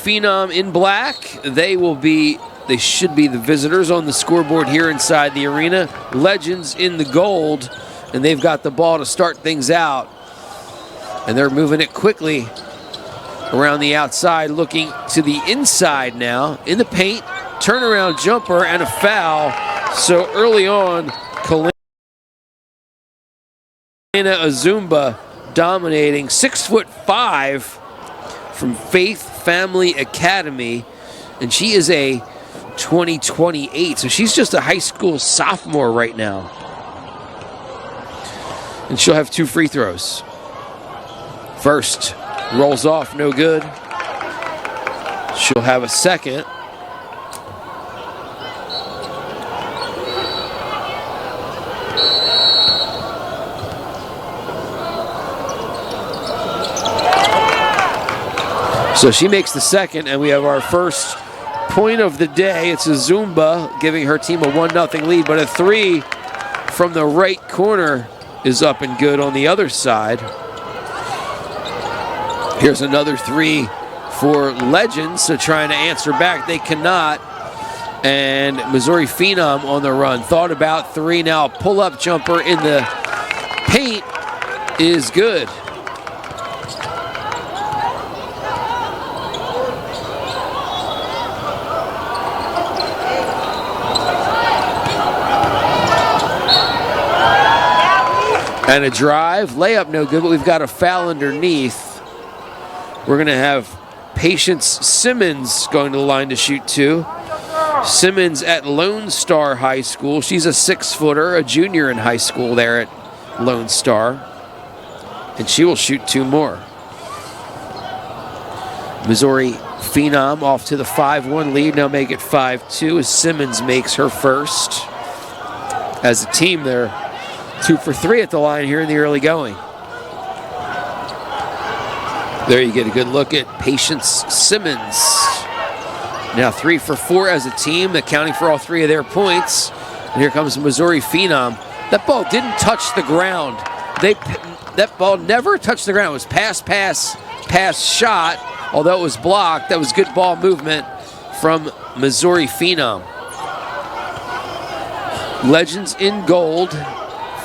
Phenom in black. They should be the visitors on the scoreboard here inside the arena. Legynds in the gold, and they've got the ball to start things out. And they're moving it quickly around the outside, looking to the inside now. In the paint, turnaround jumper and a foul. So early on, Kalina Azumba dominating, 6'5" from Faith Family Academy, and she is a 2028, so she's just a high school sophomore right now. And she'll have 2 free throws. First rolls off, no good. She'll have a second. So she makes the second, and we have our first point of the day. It's Azumba giving her team a 1-0 lead, but a 3 from the right corner is up and good on the other side. Here's another 3 for Legynds, so trying to answer back. They cannot. And Missouri Phenom on the run. Thought about 3 now. Pull-up jumper in the paint is good. And a drive, layup no good, but we've got a foul underneath. We're gonna have Patience Simmons going to the line to shoot 2. Simmons at Lone Star High School. She's a 6-footer, a junior in high school there at Lone Star. And she will shoot 2 more. Missouri Phenom off to the 5-1 lead, now make it 5-2 as Simmons makes her first. As a team, they're 2 for 3 at the line here in the early going. There you get a good look at Patience Simmons. Now 3 for 4 as a team, accounting for all 3 of their points. And here comes Missouri Phenom. That ball didn't touch the ground. That ball never touched the ground. It was pass, shot. Although it was blocked, that was good ball movement from Missouri Phenom. Legynds in gold.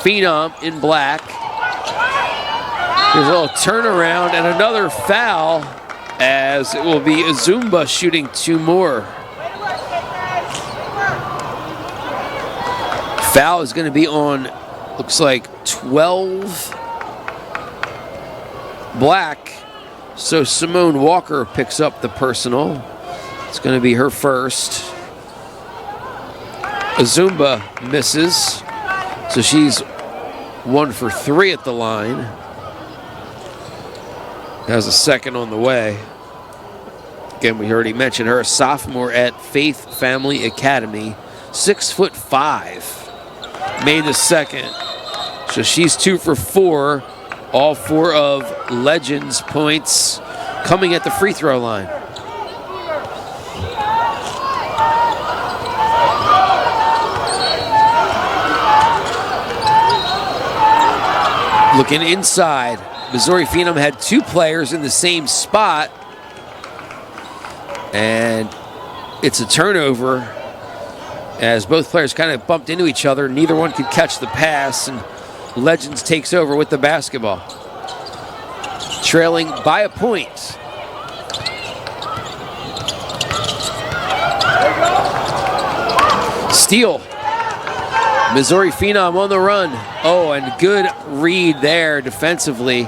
Phenom in black. There's a little turnaround and another foul as it will be Azumba shooting 2 more. Foul is going to be on, looks like 12 black. So Simone Walker picks up the personal. It's going to be her first. Azumba misses. So she's 1 for 3 at the line. Has a second on the way. Again, we already mentioned her, a sophomore at Faith Family Academy. 6'5". Made the second. So she's 2 for 4. All 4 of Legynds' points coming at the free throw line. Looking inside, Missouri Phenom had 2 players in the same spot, and it's a turnover as both players kind of bumped into each other. Neither one could catch the pass, and Legynds takes over with the basketball, trailing by a point. Steal. Missouri Phenom on the run. Oh, and good read there defensively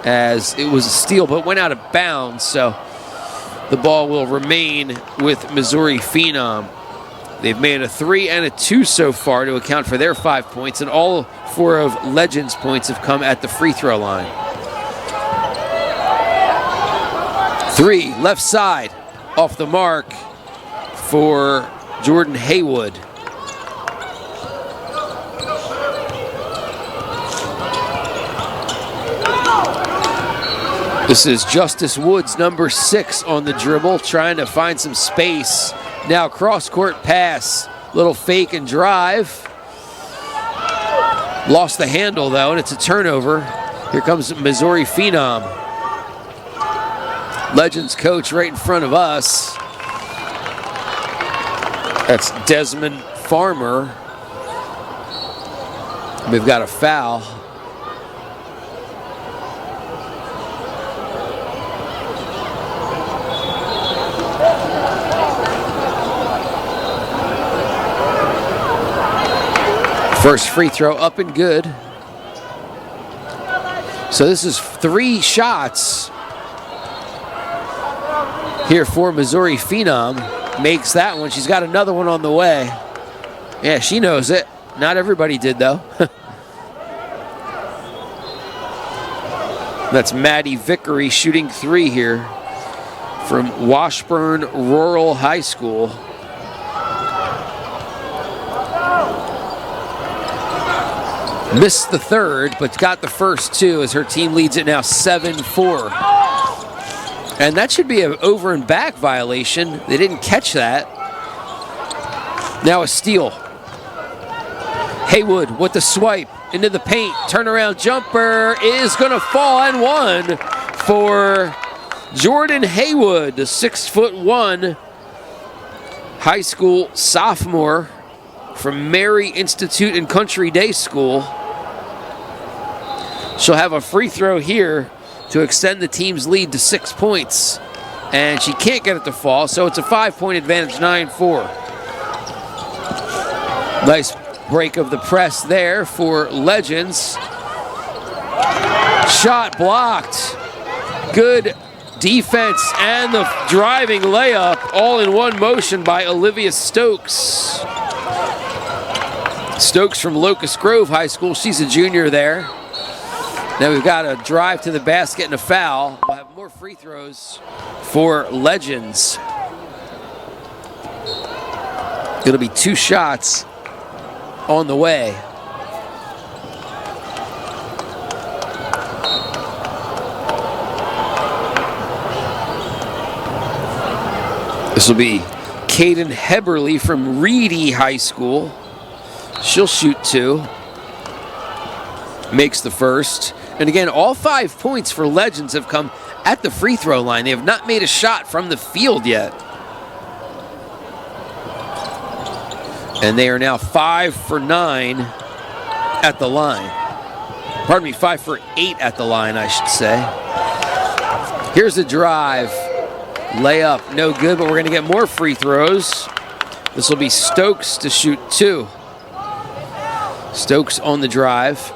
as it was a steal, but went out of bounds. So the ball will remain with Missouri Phenom. They've made a 3 and a 2 so far to account for their 5 points, and all 4 of Legynds' points have come at the free throw line. 3, left side, off the mark for Jordan Haywood. This is Justice Woods, number 6 on the dribble, trying to find some space. Now cross-court pass, little fake and drive. Lost the handle though, and it's a turnover. Here comes Missouri Phenom. Legends coach right in front of us. That's Desmond Farmer. We've got a foul. First free throw up and good. So this is 3 shots here for Missouri Phenom. Makes that one. She's got another one on the way. Yeah, she knows it. Not everybody did, though. That's Maddie Vickery shooting 3 here from Washburn Rural High School. Missed the third, but got the first 2 as her team leads it now 7-4. And that should be an over and back violation. They didn't catch that. Now a steal. Haywood with the swipe into the paint. Turnaround jumper is going to fall and one for Jordan Haywood, the 6'1" high school sophomore from Mary Institute and Country Day School. She'll have a free throw here to extend the team's lead to 6 points. And she can't get it to fall, so it's a 5-point advantage, 9-4. Nice break of the press there for Legends. Shot blocked. Good defense and the driving layup all in one motion by Olivia Stokes. Stokes from Locust Grove High School. She's a junior there. Now we've got a drive to the basket and a foul. We'll have more free throws for Legends. It'll be 2 shots on the way. This will be Caden Heberly from Reedy High School. She'll shoot 2. Makes the first. And again, all 5 points for Legends have come at the free throw line. They have not made a shot from the field yet. And they are now 5 for 9 at the line. Pardon me, 5 for 8 at the line, I should say. Here's the drive. Layup, no good, but we're going to get more free throws. This will be Stokes to shoot 2. Stokes on the drive.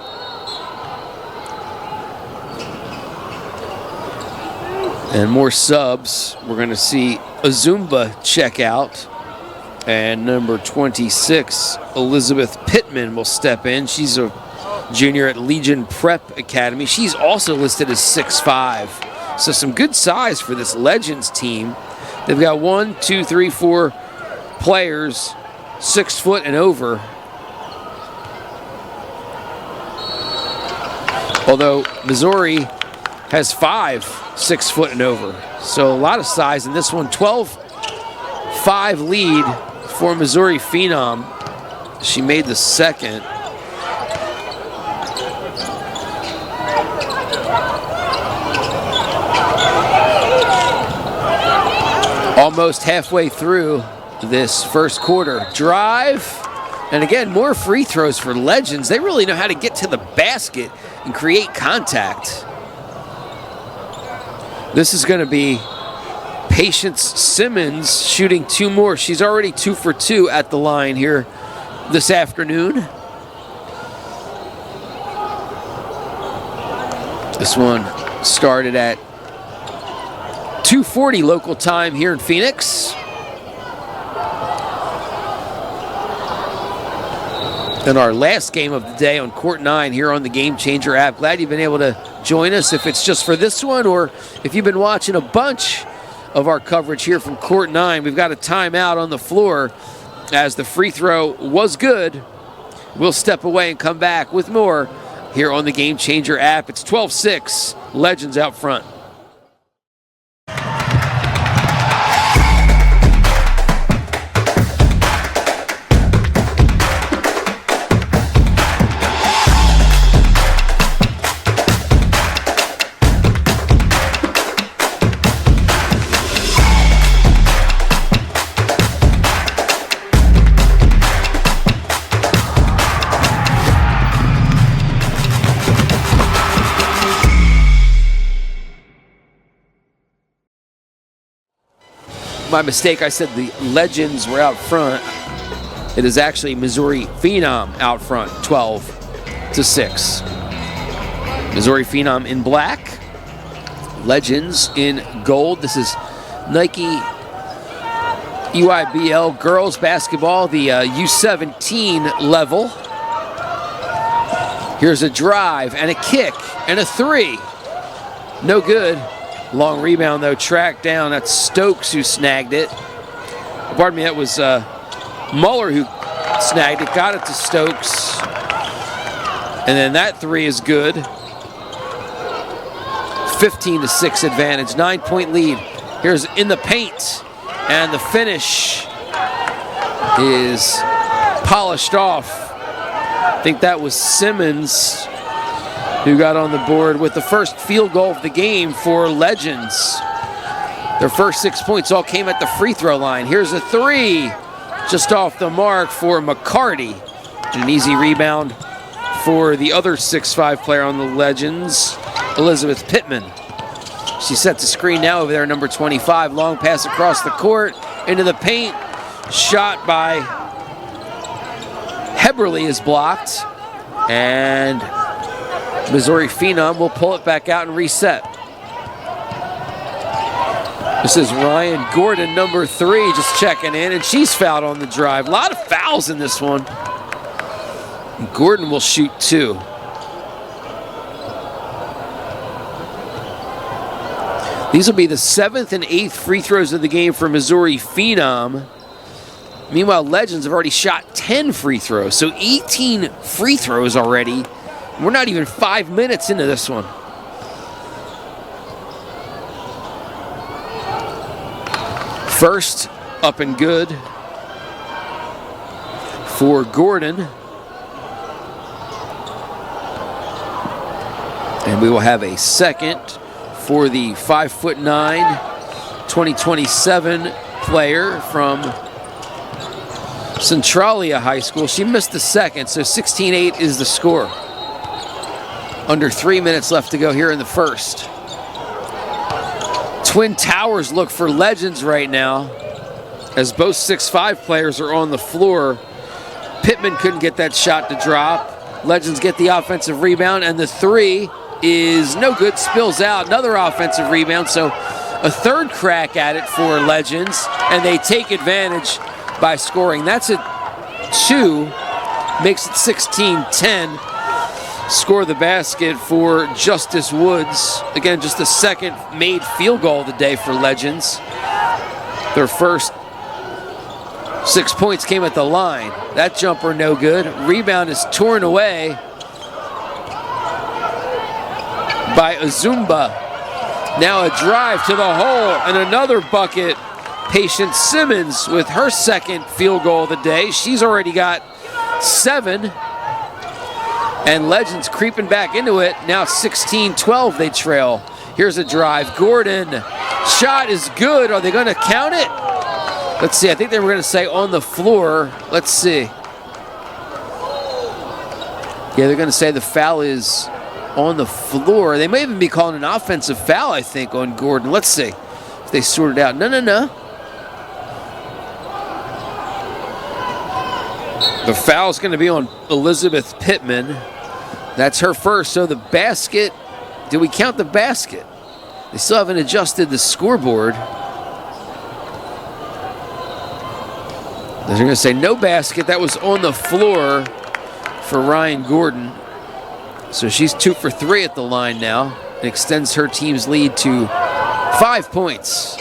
And more subs. We're going to see Azumba check out. And number 26, Elizabeth Pittman, will step in. She's a junior at Legion Prep Academy. She's also listed as 6'5". So some good size for this Legends team. They've got 1, 2, 3, 4 players 6 foot and over. Although Missouri has 5 6 foot and over. So a lot of size in this one. 12-5 lead for Missouri Phenom. She made the second. Almost halfway through this first quarter. Drive. And again, more free throws for Legends. They really know how to get to the basket and create contact. This is going to be Patience Simmons shooting 2 more. She's already 2 for 2 at the line here this afternoon. This one started at 2:40 local time here in Phoenix. And our last game of the day on Court 9 here on the Game Changer app. Glad you've been able to join us, if it's just for this one or if you've been watching a bunch of our coverage here from Court 9. We've got a timeout on the floor as the free throw was good. We'll step away and come back with more here on the Game Changer app. It's 12-6, Legends out front. my mistake. I said the Legends were out front. It is actually Missouri Phenom out front, 12-6. Missouri Phenom in black, Legends in gold. This is Nike EYBL girls basketball, the U17 level. Here's a drive and a kick and a three. No good. Long rebound, though, tracked down. That's Stokes who snagged it. Pardon me, that was Muller who snagged it, got it to Stokes. And then that three is good. 15-6 advantage, 9-point lead. Here's in the paint, and the finish is polished off. I think that was Simmons who got on the board with the first field goal of the game for Legends. Their first 6 points all came at the free throw line. Here's a three, just off the mark for McCarty. An easy rebound for the other 6'5" player on the Legends, Elizabeth Pittman. She sets the screen now over there, number 25. Long pass across the court, into the paint. Shot by Heberly is blocked. And Missouri Phenom will pull it back out and reset. This is Ryan Gordon, number 3, just checking in, and she's fouled on the drive. A lot of fouls in this one. Gordon will shoot 2. These will be the 7th and 8th free throws of the game for Missouri Phenom. Meanwhile, Legends have already shot 10 free throws, so 18 free throws already. We're not even 5 minutes into this one. First, up and good for Gordon. And we will have a second for the 5'9", 2027 player from Centralia High School. She missed the second, so 16-8 is the score. Under 3 minutes left to go here in the first. Twin Towers look for Legends right now, as both 6'5" players are on the floor. Pittman couldn't get that shot to drop. Legends get the offensive rebound, and the three is no good, spills out. Another offensive rebound, so a third crack at it for Legends, and they take advantage by scoring. That's a 2, makes it 16-10. Score the basket for Justice Woods. Again, just the second made field goal of the day for Legends. Their first 6 points came at the line. That jumper no good. Rebound is torn away by Azumba. Now a drive to the hole and another bucket. Patience Simmons with her second field goal of the day. She's already got 7. And Legends creeping back into it. Now 16-12 they trail. Here's a drive. Gordon, shot is good. Are they going to count it? Let's see. I think they were going to say on the floor. Let's see. Yeah, they're going to say the foul is on the floor. They may even be calling an offensive foul, I think, on Gordon. Let's see if they sort it out. No. The foul's going to be on Elizabeth Pittman. That's her first. So the basket, did we count the basket? They still haven't adjusted the scoreboard. They're going to say no basket. That was on the floor for Ryan Gordon. So she's 2 for 3 at the line now. And extends her team's lead to 5 points.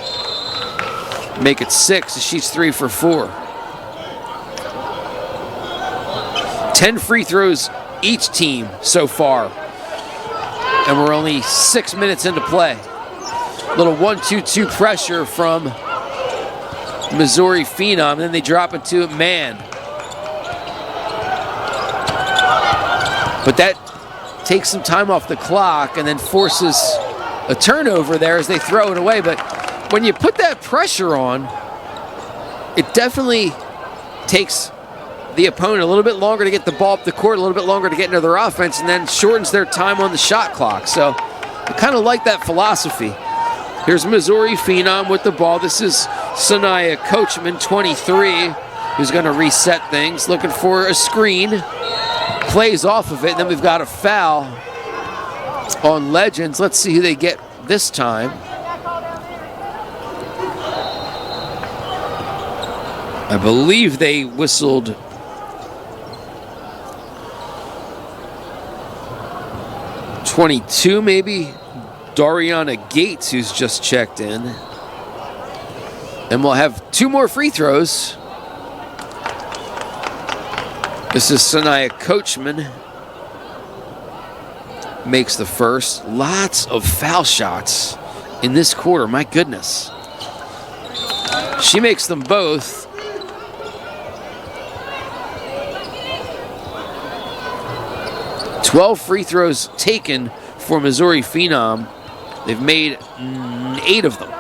Make it 6 as she's 3 for 4. 10 free throws each team so far. And we're only 6 minutes into play. Little 1-2-2 pressure from Missouri Phenom. Then they drop into man. But that takes some time off the clock and then forces a turnover there as they throw it away. But when you put that pressure on, it definitely takes the opponent a little bit longer to get the ball up the court, a little bit longer to get into their offense, and then shortens their time on the shot clock. So I kind of like that philosophy. Here's Missouri Phenom with the ball. This is Sanaya Coachman, 23, who's going to reset things, looking for a screen. Plays off of it, and then we've got a foul on Legynds. Let's see who they get this time. I believe they whistled .22, maybe. Dariana Gates, who's just checked in. And we'll have 2 more free throws. This is Sanaya Coachman. Makes the first. Lots of foul shots in this quarter, my goodness. She makes them both. Twelve free throws taken for Missouri Phenom. They've made 8 of them.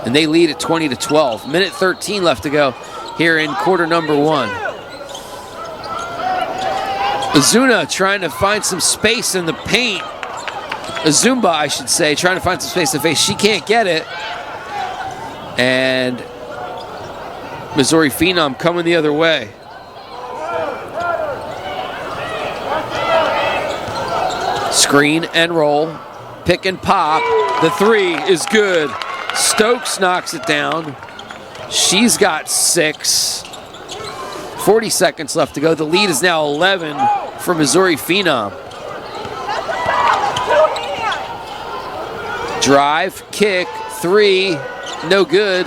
And they lead at 20-12. Minute 13 left to go here in quarter number 1. Azuna trying to find some space in the paint. Azumba, I should say, trying to find some space in the face. She can't get it. And Missouri Phenom coming the other way. Screen and roll. Pick and pop. The 3 is good. Stokes knocks it down. She's got 6. 40 seconds left to go. The lead is now 11 for Missouri Phenom. Drive, kick, 3, no good.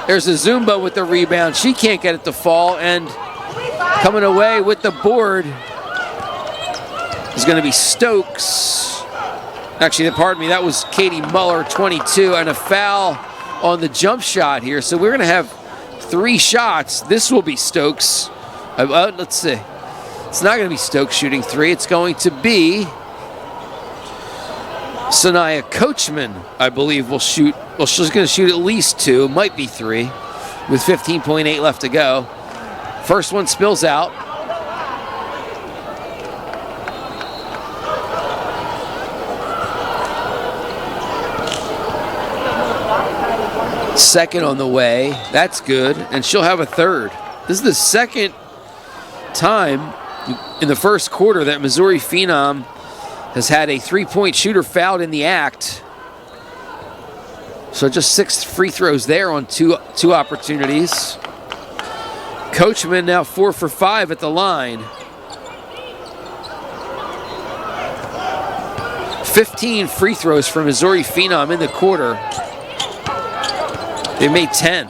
There's a Zumba with the rebound. She can't get it to fall, and coming away with the board is going to be Stokes. Actually, pardon me, that was Katie Muller, 22, and a foul on the jump shot here. So we're going to have 3 shots. This will be Stokes. Let's see. It's not going to be Stokes shooting 3. It's going to be Sanaya Coachman, I believe, will shoot. Well, she's going to shoot at least 2, might be 3, with 15.8 left to go. First one spills out. Second on the way. That's good. And she'll have a third. This is the second time in the first quarter that Missouri Phenom has had a 3-point shooter fouled in the act. So just 6 free throws there on two opportunities. Coachman now 4 for 5 at the line. 15 free throws for Missouri Phenom in the quarter. They made 10.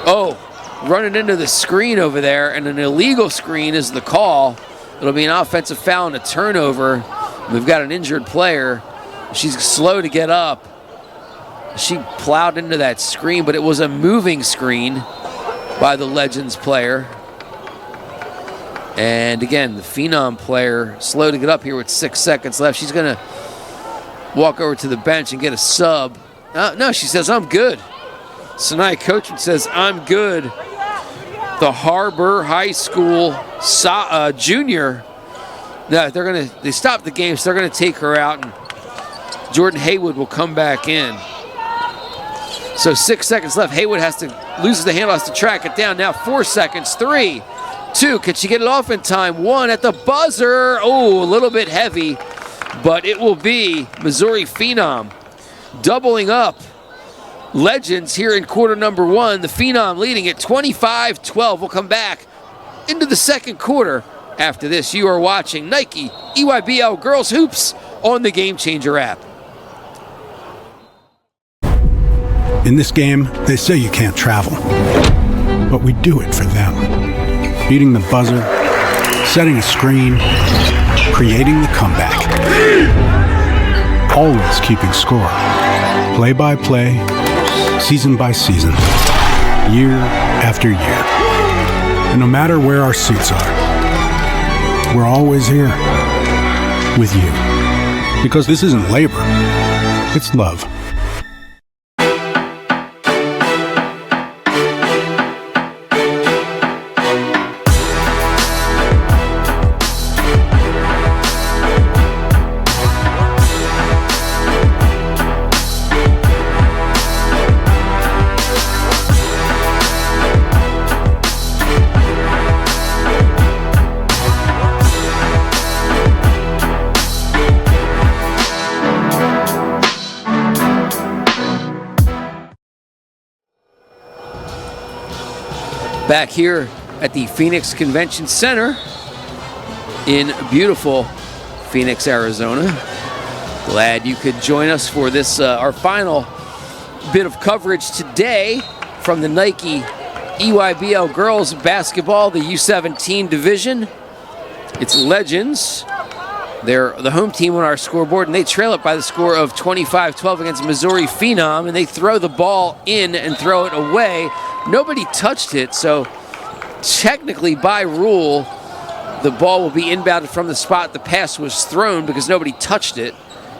Oh, running into the screen over there, and an illegal screen is the call. It'll be an offensive foul and a turnover. We've got an injured player. She's slow to get up. She plowed into that screen, but it was a moving screen by the Legynds player. And again, the Phenom player slow to get up here with 6 seconds left. She's going to walk over to the bench and get a sub. No, she says, I'm good. Sanaya Coachman says, I'm good. The Harbor High School junior. No, they stopped the game, so they're going to take her out, and Jordan Haywood will come back in. So 6 seconds left. Haywood loses the handle, has to track it down. Now 4 seconds. 3, 2. Can she get it off in time? 1 at the buzzer. Oh, a little bit heavy, but it will be Missouri Phenom doubling up Legynds here in quarter number 1. The Phenom leading at 25-12. We'll come back into the second quarter after this. You are watching Nike EYBL Girls Hoops on the Game Changer app. In this game, they say you can't travel, but we do it for them. Beating the buzzer, setting a screen, creating the comeback. Always keeping score. Play by play, season by season, year after year. And no matter where our suits are, we're always here with you. Because this isn't labor, it's love. Back here at the Phoenix Convention Center in beautiful Phoenix, Arizona. Glad you could join us for this, our final bit of coverage today from the Nike EYBL girls basketball, the U17 division. It's Legends. They're the home team on our scoreboard, and they trail it by the score of 25-12 against Missouri Phenom, and they throw the ball in and throw it away. Nobody touched it, so technically by rule, the ball will be inbounded from the spot the pass was thrown because nobody touched it.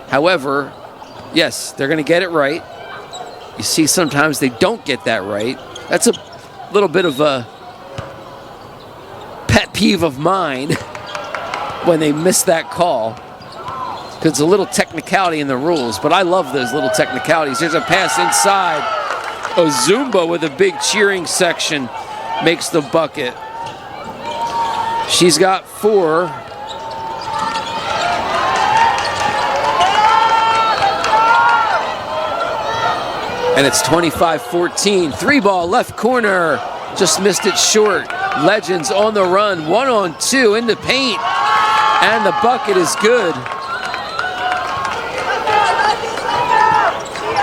However, yes, they're going to get it right. You see sometimes they don't get that right. That's a little bit of a pet peeve of mine when they miss that call, because it's a little technicality in the rules, but I love those little technicalities. There's a pass inside. Ozumba with a big cheering section makes the bucket. She's got 4. And it's 25-14. 3-ball left corner. Just missed it short. Legends on the run. 1-on-2 in the paint. And the bucket is good.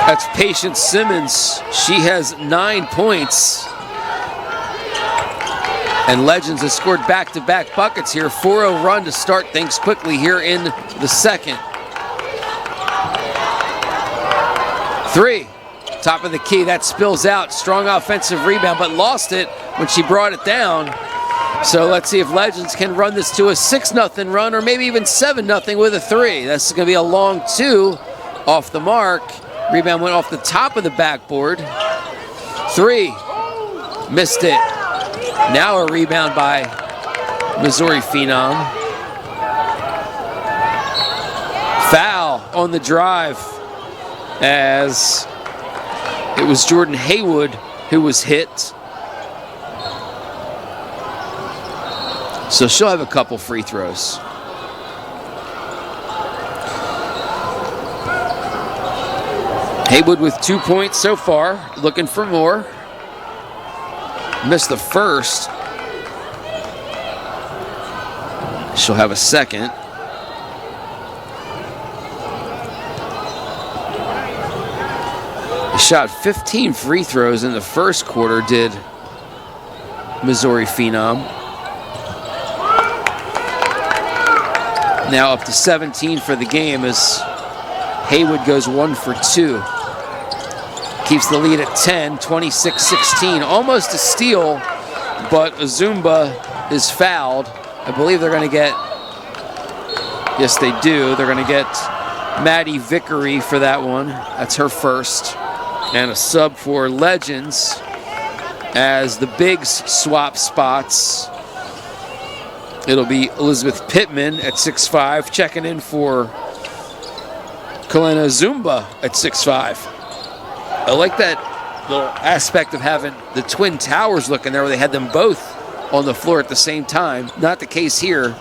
That's Patience Simmons. She has 9 points. And Legends has scored back-to-back buckets here. 4-0 run to start things quickly here in the second. 3. Top of the key. That spills out. Strong offensive rebound, but lost it when she brought it down. So let's see if Legends can run this to a 6-0 run, or maybe even 7-0 with a 3. That's going to be a long 2 off the mark. Rebound went off the top of the backboard. 3. Missed it. Now a rebound by Missouri Phenom. Foul on the drive, as it was Jordan Haywood who was hit. So she'll have a couple free throws. Haywood with 2 points so far, looking for more. Missed the first. She'll have a second. Shot 15 free throws in the first quarter, did Missouri Phenom. Now up to 17 for the game as Haywood goes 1 for 2. Keeps the lead at 10, 26-16. Almost a steal, but Ozumba is fouled. I believe they're going to get, yes they do, they're going to get Maddie Vickery for that one. That's her first. And a sub for Legends as the bigs swap spots. It'll be Elizabeth Pittman at 6'5", checking in for Kalena Ozumba at 6'5". I like that little aspect of having the twin towers looking there where they had them both on the floor at the same time. Not the case here.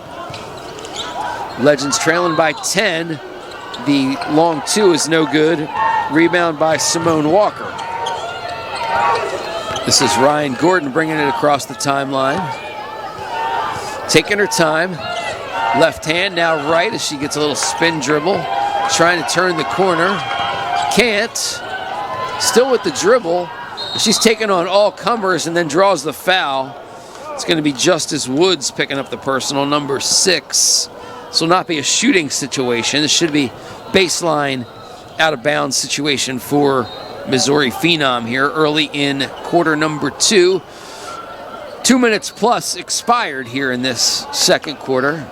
Legends trailing by 10. The long 2 is no good. Rebound by Simone Walker. This is Ryan Gordon bringing it across the timeline. Taking her time. Left hand, now right as she gets a little spin dribble. Trying to turn the corner. Can't. Still with the dribble. She's taking on all comers and then draws the foul. It's going to be Justice Woods picking up the personal, number 6. This will not be a shooting situation. This should be baseline out of bounds situation for Missouri Phenom here early in quarter number 2. 2 minutes plus expired here in this second quarter.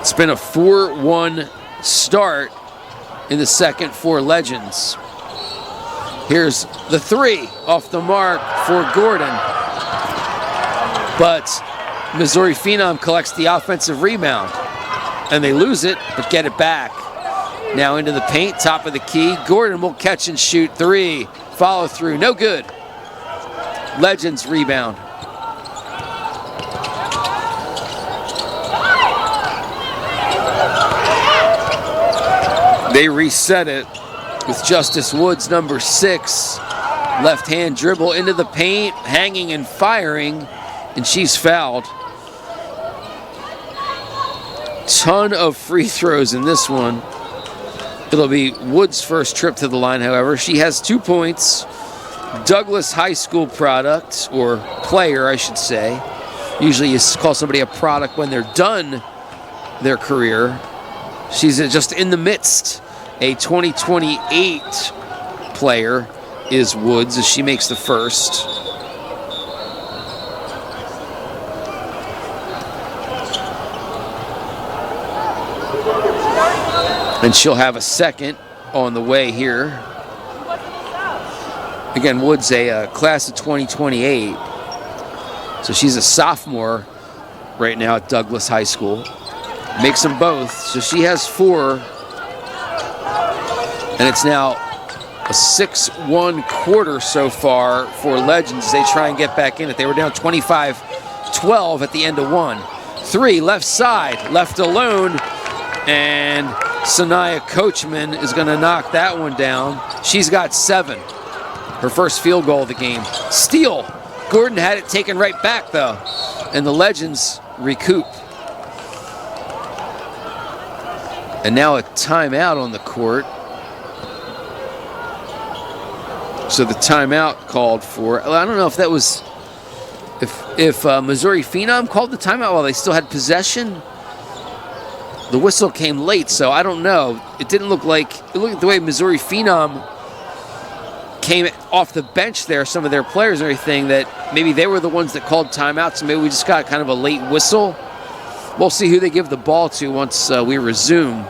It's been a 4-1 start in the second for Legends. Here's the 3 off the mark for Gordon. But Missouri Phenom collects the offensive rebound. And they lose it, but get it back. Now into the paint, top of the key. Gordon will catch and shoot 3. Follow through, no good. Legends rebound. They reset it with Justice Woods, number 6, Left-hand dribble into the paint, hanging and firing, and she's fouled. Ton of free throws in this one. It'll be Wood's first trip to the line, however. She has 2 points. Douglas High School product, or player, I should say. Usually you call somebody a product when they're done their career. She's just in the midst. A 2028 player is Woods as she makes the first. And she'll have a second on the way here. Again, Woods a class of 2028. So she's a sophomore right now at Douglas High School. Makes them both. So she has 4. And it's now a 6-1 quarter so far for Legends. They try and get back in it. They were down 25-12 at the end of 1. 3, left side, left alone. And Sanaya Coachman is going to knock that one down. She's got 7. Her first field goal of the game. Steal. Gordon had it taken right back, though. And the Legends recoup. And now a timeout on the court. So the timeout called for, I don't know if that was, if Missouri Phenom called the timeout while they still had possession. The whistle came late, so I don't know. It didn't look like, it looked like the way Missouri Phenom came off the bench there, some of their players and everything, that maybe they were the ones that called timeouts, so maybe we just got kind of a late whistle. We'll see who they give the ball to once we resume,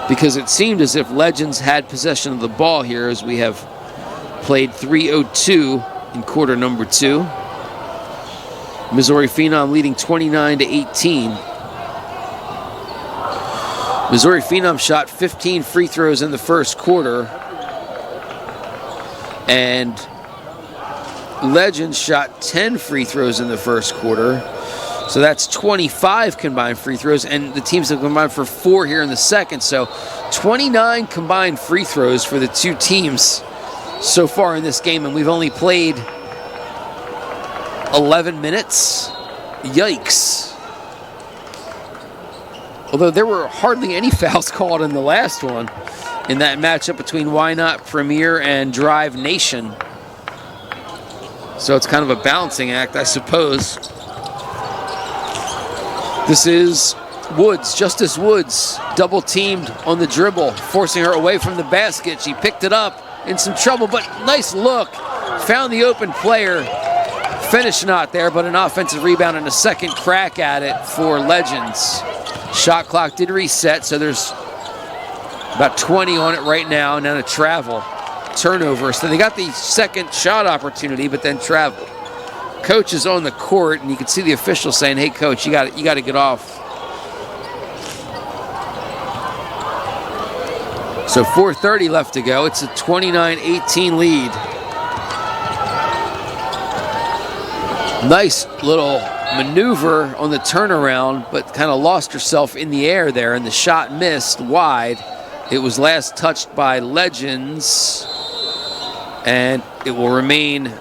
because it seemed as if Legends had possession of the ball here as we have played 3:02 in quarter number 2. Missouri Phenom leading 29-18. Missouri Phenom shot 15 free throws in the first quarter, and Legends shot 10 free throws in the first quarter. So that's 25 combined free throws, and the teams have combined for 4 here in the second. So 29 combined free throws for the 2 teams so far in this game, and we've only played 11 minutes. Yikes. Although there were hardly any fouls called in the last one in that matchup between Why Not Premier and Drive Nation. So it's kind of a balancing act, I suppose. This is Woods, Justice Woods, double teamed on the dribble, forcing her away from the basket. She picked it up, in some trouble, but nice look. Found the open player. Finish not there, but an offensive rebound and a second crack at it for Legends. Shot clock did reset, so there's about 20 on it right now, and then a travel turnover. So they got the second shot opportunity, but then traveled. Coach is on the court, and you can see the official saying, "Hey, coach, you got to get off." So 4:30 left to go. It's a 29-18 lead. Nice little maneuver on the turnaround, but kind of lost herself in the air there, and the shot missed wide. It was last touched by Legends, and it will remain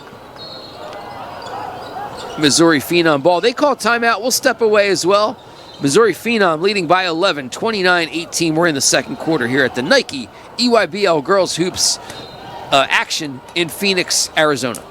Missouri Phenom ball. They call timeout. We'll step away as well. Missouri Phenom leading by 11, 29-18. We're in the second quarter here at the Nike EYBL Girls Hoops action in Phoenix, Arizona.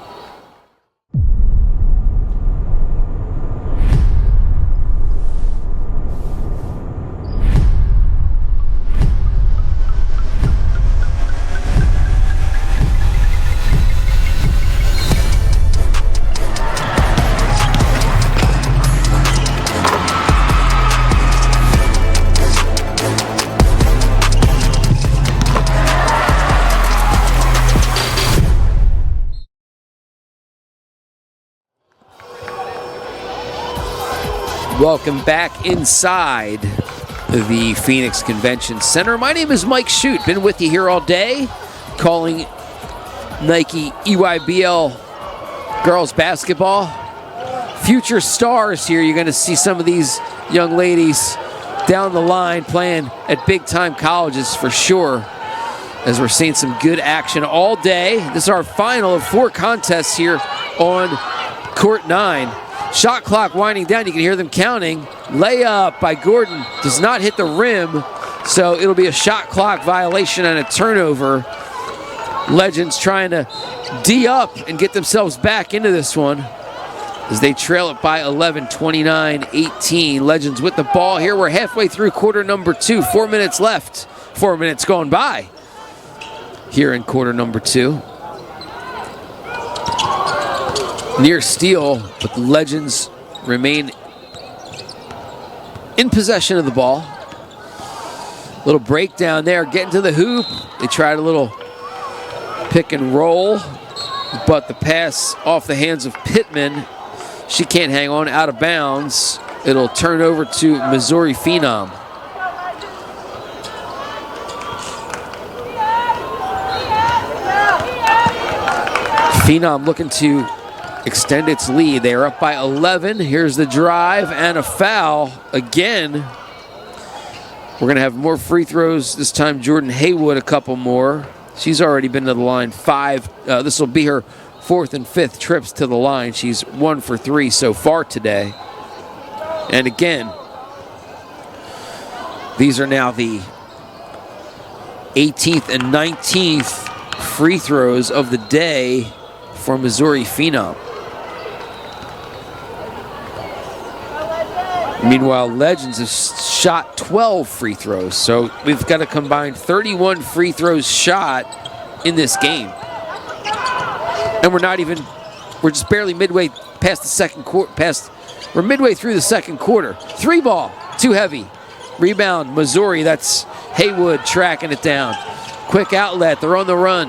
Welcome back inside the Phoenix Convention Center. My name is Mike Shute. Been with you here all day, calling Nike EYBL girls basketball. Future stars here. You're going to see some of these young ladies down the line playing at big-time colleges for sure. as we're seeing some good action all day. This is our final of 4 contests here on court 9. Shot clock winding down. You can hear them counting. Layup by Gordon does not hit the rim, so it'll be a shot clock violation and a turnover. Legends trying to D up and get themselves back into this one as they trail it by 11, 29-18. Legends with the ball here. We're halfway through quarter number 2. 4 minutes left. 4 minutes going by here in quarter number 2. Near steal, but the Legends remain in possession of the ball. Little breakdown there, getting to the hoop. They tried a little pick and roll, but the pass off the hands of Pittman. She can't hang on, out of bounds. It'll turn over to Missouri Phenom. Phenom looking to extend its lead. They are up by 11. Here's the drive and a foul again. We're going to have more free throws. This time Jordan Haywood a couple more. She's already been to the line 5. This will be her 4th and 5th trips to the line. She's 1 for 3 so far today. And again, these are now the 18th and 19th free throws of the day for Missouri Phenom. Meanwhile, Legends has shot 12 free throws, so we've got a combined 31 free throws shot in this game. And we're just barely midway past the second quarter, we're midway through the second quarter. 3 ball, too heavy. Rebound, Missouri, that's Haywood tracking it down. Quick outlet, they're on the run.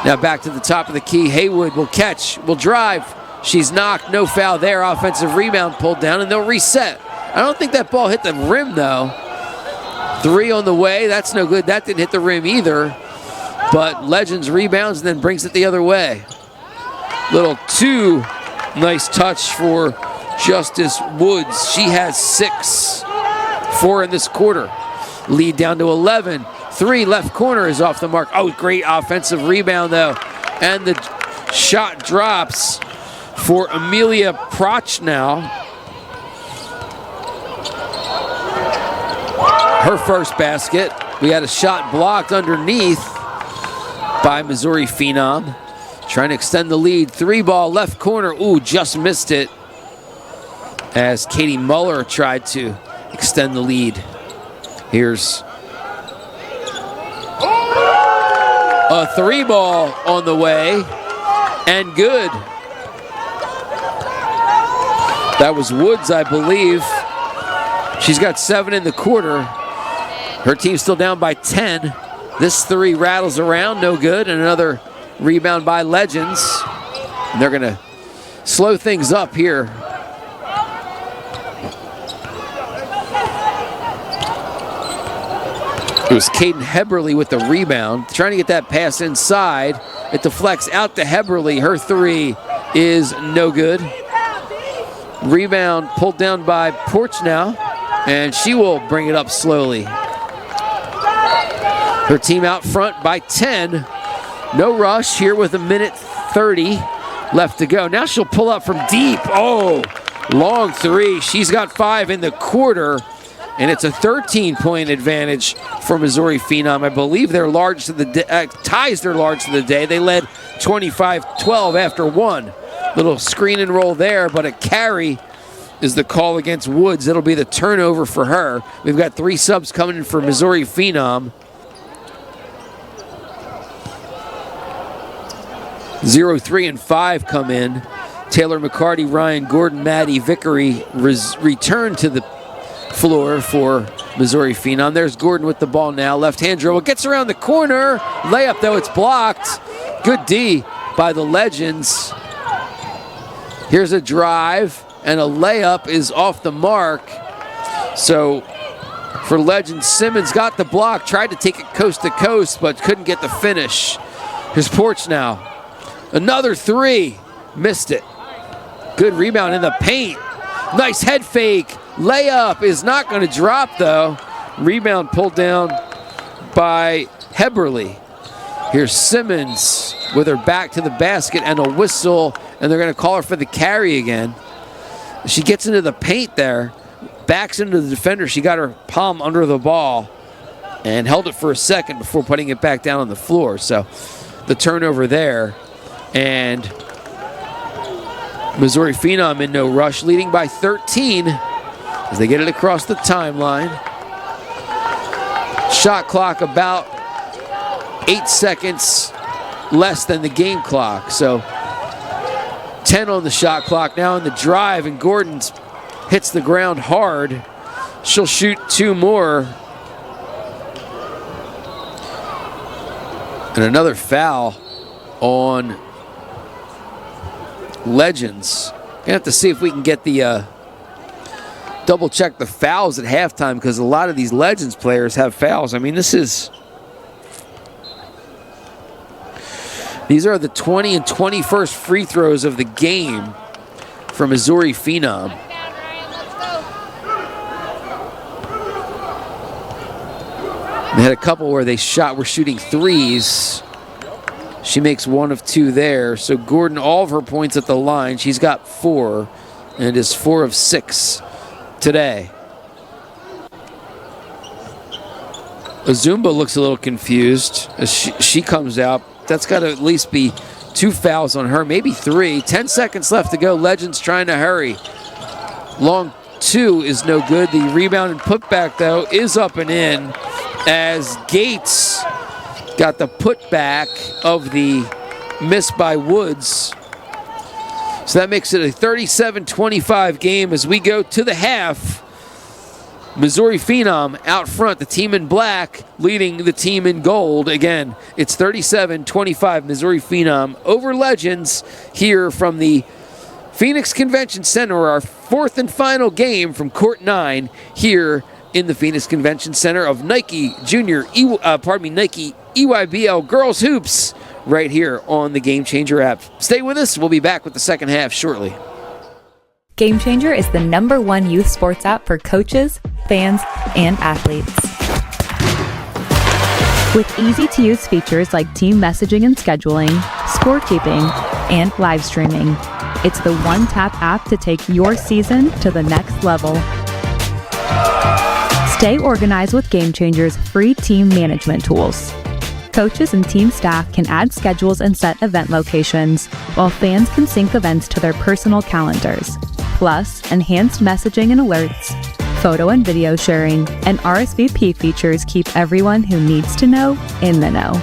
Now back to the top of the key, Haywood will catch, will drive. She's knocked, no foul there. Offensive rebound pulled down, and they'll reset. I don't think that ball hit the rim, though. 3 on the way, that's no good. That didn't hit the rim either. But Legends rebounds and then brings it the other way. Little 2, nice touch for Justice Woods. She has 6, 4 in this quarter. Lead down to 11. 3, left corner is off the mark. Oh, great offensive rebound, though. And the shot drops for Amelia Prochnow. Her first basket. We had a shot blocked underneath by Missouri Phenom. Trying to extend the lead. 3 ball, left corner. Ooh, just missed it as Katie Muller tried to extend the lead. Here's a 3 ball on the way, and good. That was Woods, I believe. She's got 7 in the quarter. Her team's still down by 10. This 3 rattles around, no good, and another rebound by Legends. And they're gonna slow things up here. It was Caden Heberly with the rebound, trying to get that pass inside. It deflects out to Heberly. Her 3 is no good. Rebound pulled down by Prochnow, and she will bring it up slowly. Her team out front by 10. No rush here with 1:30 left to go. Now she'll pull up from deep. Oh, long 3. She's got 5 in the quarter, and it's a 13-point advantage for Missouri Phenom. I believe their largest of the day, ties their largest of the day. They led 25-12 after 1. Little screen and roll there, but a carry is the call against Woods. It'll be the turnover for her. We've got 3 subs coming in for Missouri Phenom. 0, 3, and 5 come in. Taylor McCarty, Ryan Gordon, Maddie Vickery return to the floor for Missouri Phenom. There's Gordon with the ball now. Left-hand dribble, gets around the corner. Layup, though, it's blocked. Good D by the Legends. Here's a drive, and a layup is off the mark. So for Legends, Simmons got the block, tried to take it coast to coast, but couldn't get the finish. Here's Prochnow. Another 3, missed it. Good rebound in the paint. Nice head fake. Layup is not going to drop, though. Rebound pulled down by Heberly. Here's Simmons with her back to the basket and a whistle, and they're going to call her for the carry again. She gets into the paint there, backs into the defender. She got her palm under the ball and held it for a second before putting it back down on the floor. So the turnover there, and Missouri Phenom in no rush, leading by 13 as they get it across the timeline. Shot clock about 8 seconds less than the game clock. So 10 on the shot clock now in the drive, and Gordon hits the ground hard. She'll shoot 2 more. And another foul on Legynds. Gonna have to see if we can get the double check the fouls at halftime, because a lot of these Legynds players have fouls. I mean, these are the 20 and 21st free throws of the game for Missouri Phenom. They had a couple where they were shooting threes. She makes 1 of 2 there. So Gordon, all of her points at the line. She's got 4 and is 4 of 6 today. Azumba looks a little confused as she comes out. That's got to at least be 2 fouls on her, maybe 3. 10 seconds left to go. Legynds trying to hurry. Long 2 is no good. The rebound and putback, though, is up and in, as Gates got the putback of the miss by Woods. So that makes it a 37-25 game as we go to the half. Missouri Phenom out front, the team in black leading the team in gold. Again, it's 37-25 Missouri Phenom over Legynds here from the Phoenix Convention Center, our 4th and final game from Court 9 here in the Phoenix Convention Center of Nike Nike EYBL Girls Hoops right here on the Game Changer app. Stay with us. We'll be back with the second half shortly. Game Changer is the #1 youth sports app for coaches, fans, and athletes. With easy-to-use features like team messaging and scheduling, scorekeeping, and live streaming, it's the one-tap app to take your season to the next level. Stay organized with Game Changer's free team management tools. Coaches and team staff can add schedules and set event locations, while fans can sync events to their personal calendars. Plus, enhanced messaging and alerts, photo and video sharing, and RSVP features keep everyone who needs to know in the know.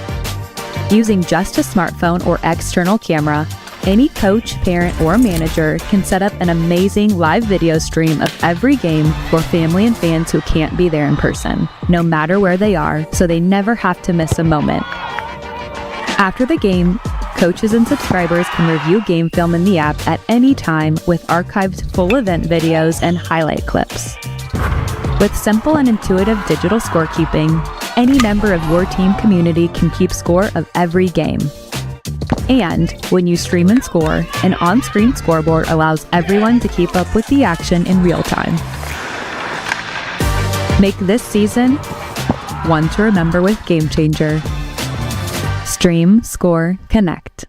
Using just a smartphone or external camera, any coach, parent, or manager can set up an amazing live video stream of every game for family and fans who can't be there in person, no matter where they are, so they never have to miss a moment. After the game, coaches and subscribers can review game film in the app at any time with archived full event videos and highlight clips. With simple and intuitive digital scorekeeping, any member of your team community can keep score of every game. And when you stream and score, an on-screen scoreboard allows everyone to keep up with the action in real time. Make this season one to remember with Game Changer. Stream, score, connect.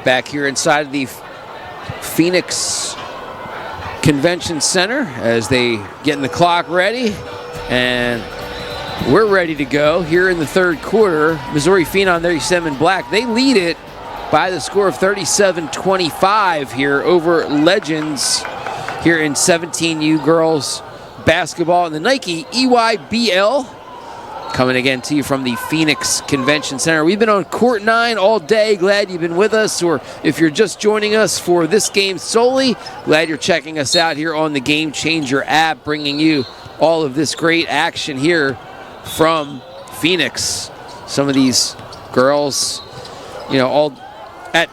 Back here inside the Phoenix Convention Center as they getting the clock ready. And we're ready to go here in the third quarter. Missouri Phenom, 37 black. They lead it by the score of 37-25 here over Legynds here in 17U girls basketball in the Nike EYBL. Coming again to you from the Phoenix Convention Center. We've been on Court 9 all day. Glad you've been with us, or if you're just joining us for this game solely, glad you're checking us out here on the Game Changer app, bringing you all of this great action here from Phoenix. Some of these girls, you know, all at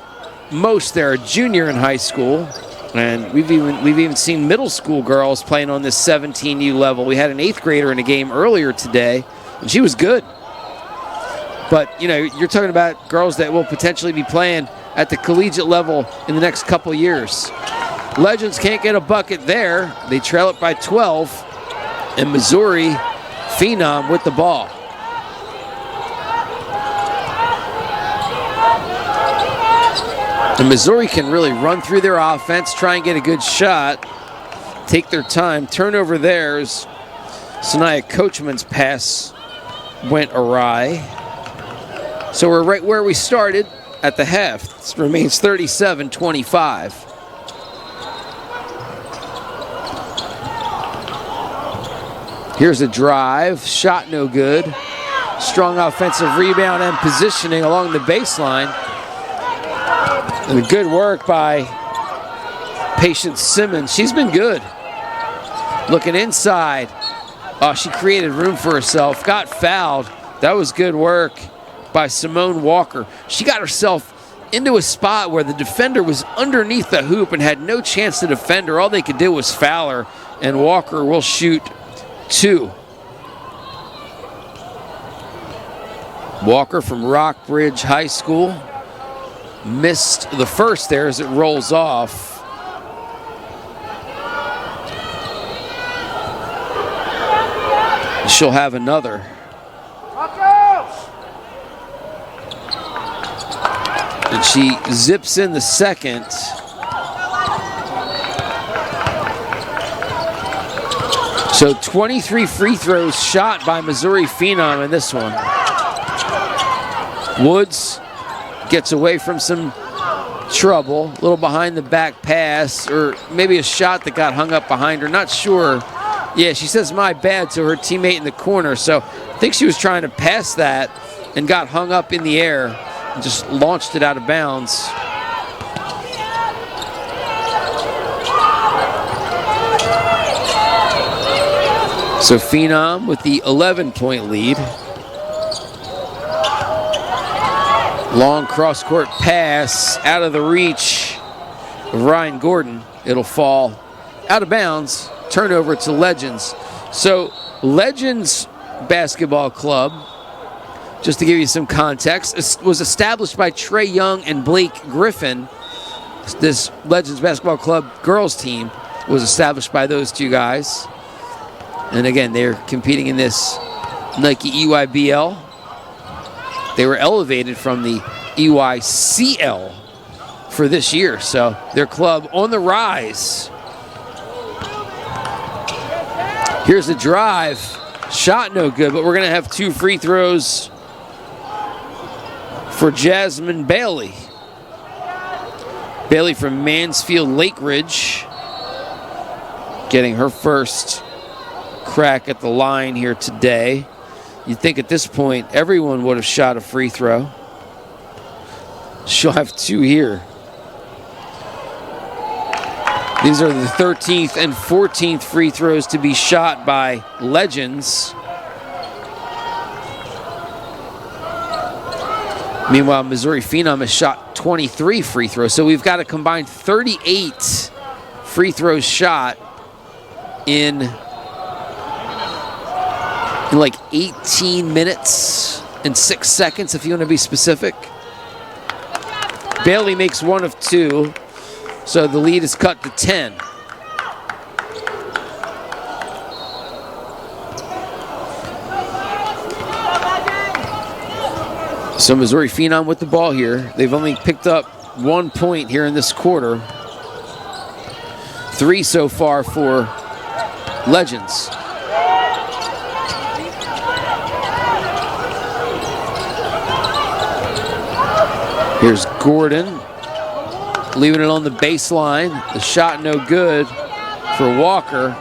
most they're a junior in high school, and we've even seen middle school girls playing on this 17U level. We had an 8th grader in a game earlier today, and she was good. But, you know, you're talking about girls that will potentially be playing at the collegiate level in the next couple years. Legynds can't get a bucket there. They trail it by 12, and Missouri Phenom with the ball. And Missouri can really run through their offense, try and get a good shot, take their time, turn over theirs. Sanaya Coachman's pass went awry. So we're right where we started at the half. It remains 37-25. Here's a drive, shot no good. Strong offensive rebound and positioning along the baseline. And good work by Patience Simmons. She's been good. Looking inside. Oh, she created room for herself, got fouled. That was good work by Simone Walker. She got herself into a spot where the defender was underneath the hoop and had no chance to defend her. All they could do was foul her, and Walker will shoot 2. Walker from Rockbridge High School missed the first there as it rolls off. She'll have another. And she zips in the second. So 23 free throws shot by Missouri Phenom in this one. Woods gets away from some trouble. A little behind the back pass, or maybe a shot that got hung up behind her. Not sure. Yeah, she says my bad to her teammate in the corner. So I think she was trying to pass that and got hung up in the air and just launched it out of bounds. So Phenom with the 11-point lead. Long cross-court pass out of the reach of Ryan Gordon. It'll fall out of bounds. Turnover to Legynds. So Legynds Basketball Club, just to give you some context, was established by Trey Young and Blake Griffin. This Legynds Basketball Club girls team was established by those two guys. And again, they're competing in this Nike EYBL. They were elevated from the EYCL for this year. So their club on the rise. Here's a drive. Shot no good, but we're going to have 2 free throws for Jasmine Bailey. Bailey from Mansfield Lake Ridge getting her first crack at the line here today. You'd think at this point everyone would have shot a free throw. She'll have 2 here. These are the 13th and 14th free throws to be shot by Legynds. Meanwhile, Missouri Phenom has shot 23 free throws. So we've got a combined 38 free throws shot in like 18 minutes and 6 seconds, if you want to be specific. Bailey makes 1 of 2. So the lead is cut to 10. So Missouri Phenom with the ball here. They've only picked up 1 point here in this quarter. 3 so far for Legynds. Here's Gordon leaving it on the baseline. The shot no good for Walker.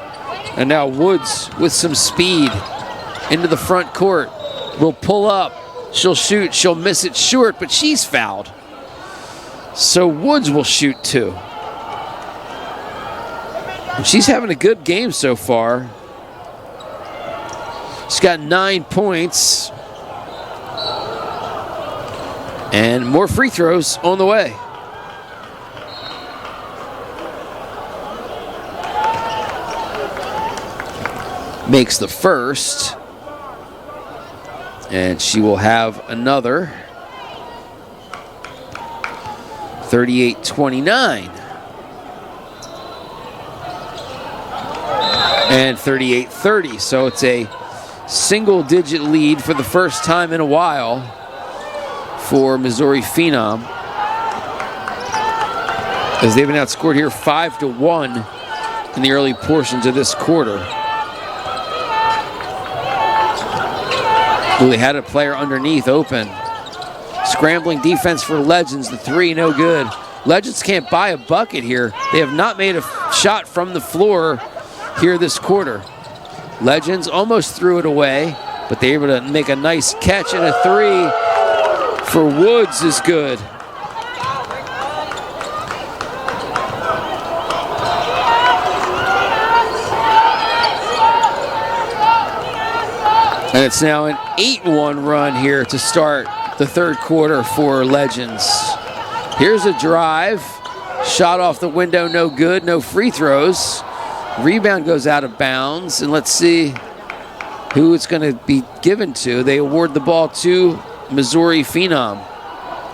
And now Woods with some speed into the front court. Will pull up. She'll shoot. She'll miss it short, but she's fouled. So Woods will shoot too. She's having a good game so far. She's got 9 points. And more free throws on the way. Makes the first. And she will have another. 38-29. And 38-30. So it's a single-digit lead for the first time in a while for Missouri Phenom, as they've been outscored here 5-1 in the early portions of this quarter. Well, they had a player underneath open. Scrambling defense for Legynds. The three, no good. Legynds can't buy a bucket here. They have not made a shot from the floor here this quarter. Legynds almost threw it away, but they were able to make a nice catch, and a three for Woods is good. And it's now an 8-1 run here to start the third quarter for Legynds. Here's a drive. Shot off the window, no good, no free throws. Rebound goes out of bounds, and let's see who it's going to be given to. They award the ball to Missouri Phenom.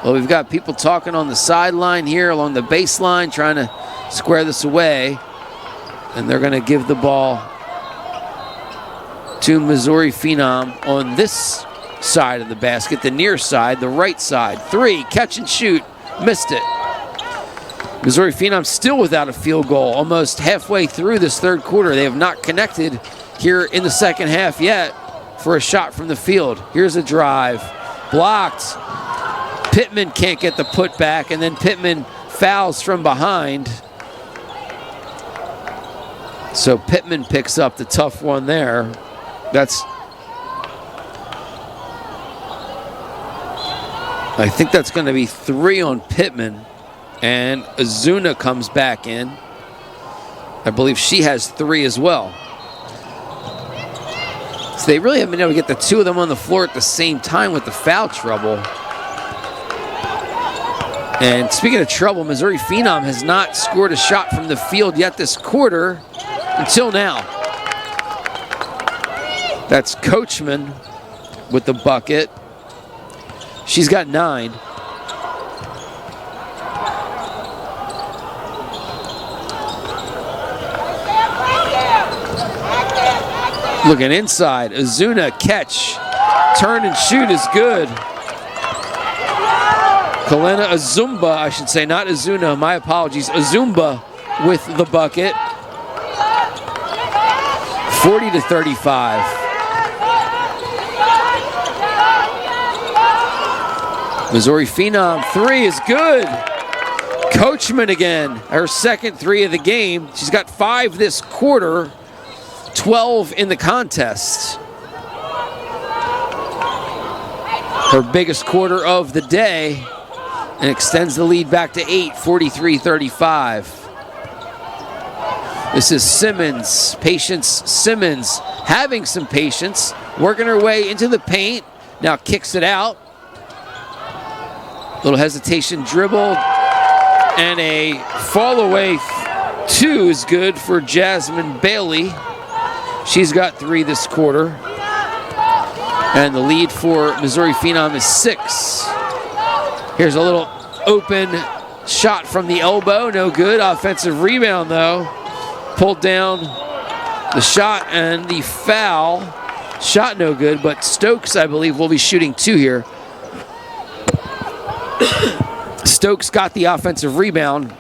Well, we've got people talking on the sideline here along the baseline trying to square this away, and they're going to give the ball to Missouri Phenom on this side of the basket, the near side, the right side. Three, catch and shoot, missed it. Missouri Phenom still without a field goal, almost halfway through this third quarter. They have not connected here in the second half yet for a shot from the field. Here's a drive, blocked. Pittman can't get the putback, and then Pittman fouls from behind. So Pittman picks up the tough one there. I think that's going to be 3 on Pittman. And Azuna comes back in. I believe she has 3 as well. So they really haven't been able to get the two of them on the floor at the same time with the foul trouble. And speaking of trouble, Missouri Phenom has not scored a shot from the field yet this quarter until now. That's Coachman with the bucket. She's got 9. Looking inside, Azuna catch, turn and shoot is good. Kalena Azumba, I should say, not Azuna, my apologies. Azumba with the bucket. 40-35. Missouri Phenom, 3 is good. Coachman again, her second 3 of the game. She's got 5 this quarter. 12 in the contest. Her biggest quarter of the day, and extends the lead back to 8, 43-35. This is Simmons, Patience Simmons, having some patience, working her way into the paint, now kicks it out. Little hesitation dribble, and a fall away 2 is good for Jasmine Bailey. She's got 3 this quarter. And the lead for Missouri Phenom is 6. Here's a little open shot from the elbow. No good. Offensive rebound, though. Pulled down the shot and the foul. Shot no good, but Stokes, I believe, will be shooting 2 here. Stokes got the offensive rebound,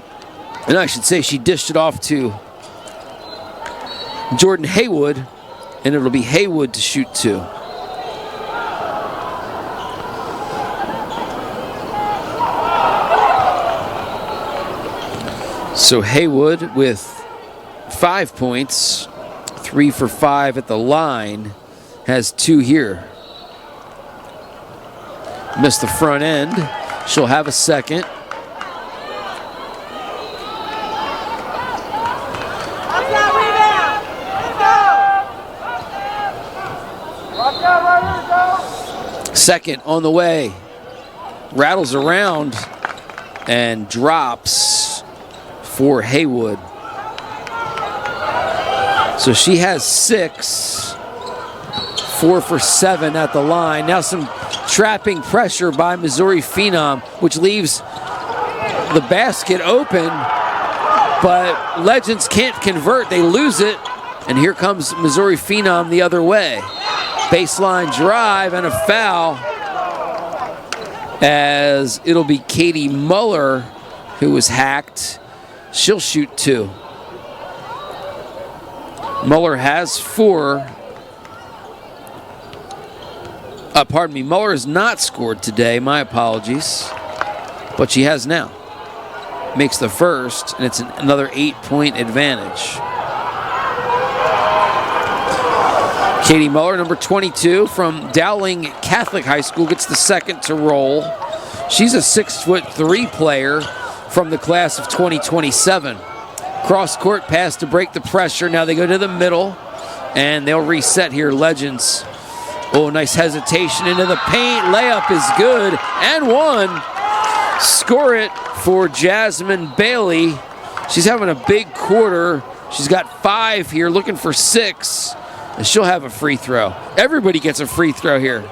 and I should say she dished it off to Jordan Haywood, and it'll be Haywood to shoot 2. So Haywood with 5 points, 3 for 5 at the line, has 2 here. Missed the front end. She'll have a second. Second on the way. Rattles around and drops for Haywood. So she has 6, 4 for 7 at the line. Now some trapping pressure by Missouri Phenom, which leaves the basket open, but Legends can't convert. They lose it, and here comes Missouri Phenom the other way. Baseline drive and a foul, as it'll be Katie Muller who was hacked. She'll shoot 2. Muller has 4. Pardon me, Muller has not scored today. My apologies. But she has now. Makes the first, and it's another 8-point advantage. Katie Muller, number 22 from Dowling Catholic High School, gets the second to roll. She's a 6'3" player from the class of 2027. Cross-court pass to break the pressure. Now they go to the middle, and they'll reset here. Legends. Oh, nice hesitation into the paint. Layup is good, and 1. Score it for Jasmine Bailey. She's having a big quarter. She's got 5 here, looking for 6. And she'll have a free throw. Everybody gets a free throw here.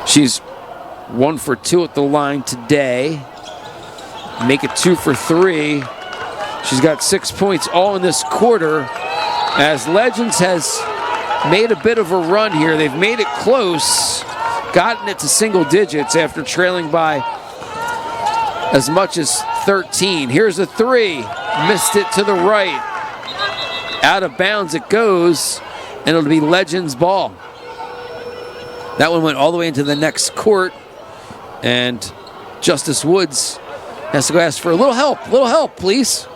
She's 1 for 2 at the line today. Make it 2 for 3. She's got 6 points all in this quarter, as Legends has made a bit of a run here. They've made it close, gotten it to single digits after trailing by as much as 13. Here's a 3. Missed it to the right. Out of bounds it goes, and it'll be Legends ball. That one went all the way into the next court, and Justice Woods has to go ask for a little help, please.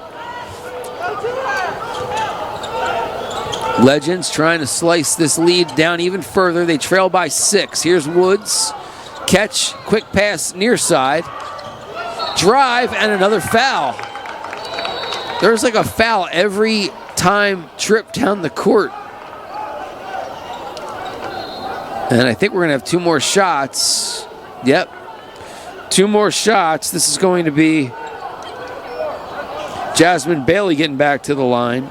Legends trying to slice this lead down even further. They trail by 6. Here's Woods. Catch, quick pass near side. Drive, and another foul. There's like a foul every time trip down the court. And I think we're going to have 2 more shots. Yep. 2 more shots. This is going to be Jasmine Bailey getting back to the line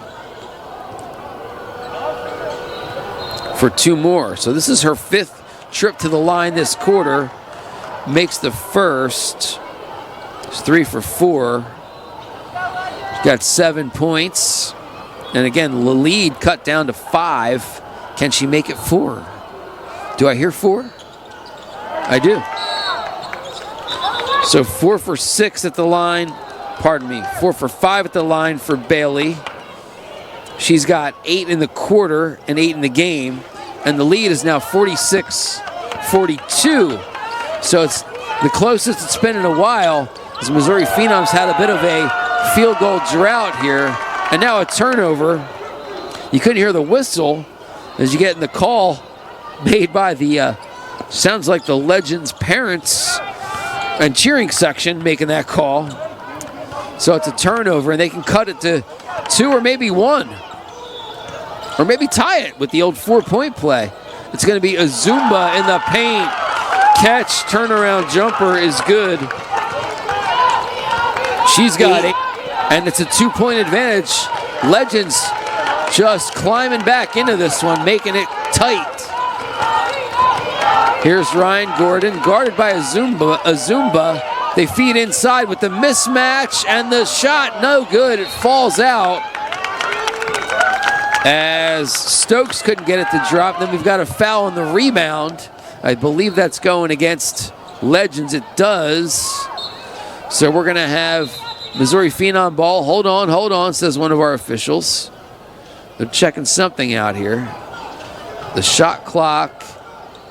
for 2 more. So this is her 5th trip to the line this quarter. Makes the first. It's 3 for 4. She's got 7 points. And again, the lead cut down to 5. Can she make it 4? Do I hear 4? I do. So 4 for 6 at the line. Pardon me, 4 for 5 at the line for Bailey. She's got 8 in the quarter and 8 in the game. And the lead is now 46-42. So it's the closest it's been in a while, as Missouri Phenoms had a bit of a field goal drought here. And now a turnover. You couldn't hear the whistle as you get in the call made by the, sounds like the Legends parents and cheering section making that call. So it's a turnover, and they can cut it to 2 or maybe 1. Or maybe tie it with the old 4-point play. It's going to be Azumba in the paint. Catch, turnaround jumper is good. She's got it. And it's a 2-point advantage. Legends just climbing back into this one, making it tight. Here's Ryan Gordon, guarded by Azumba. They feed inside with the mismatch, and the shot no good. It falls out as Stokes couldn't get it to drop. Then we've got a foul on the rebound. I believe that's going against Legends, it does. So we're going to have Missouri Phenom ball. Hold on, says one of our officials. They're checking something out here. The shot clock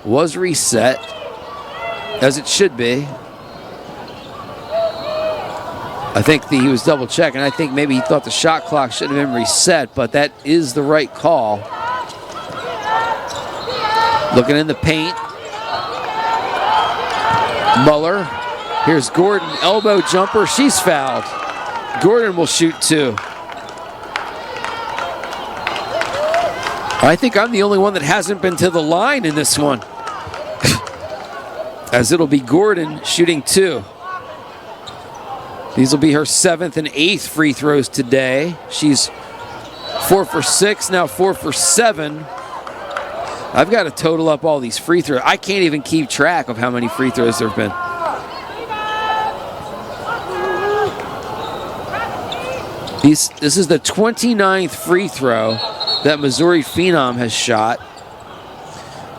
was reset, as it should be. I think he was double checking. I think maybe he thought the shot clock shouldn't have been reset, but that is the right call. Looking in the paint. Muller. Here's Gordon, elbow jumper. She's fouled. Gordon will shoot 2. I think I'm the only one that hasn't been to the line in this one. As it'll be Gordon shooting 2. These will be her 7th and 8th free throws today. She's 4 for 6, now 4 for 7. I've got to total up all these free throws. I can't even keep track of how many free throws there have been. This is the 29th free throw that Missouri Phenom has shot.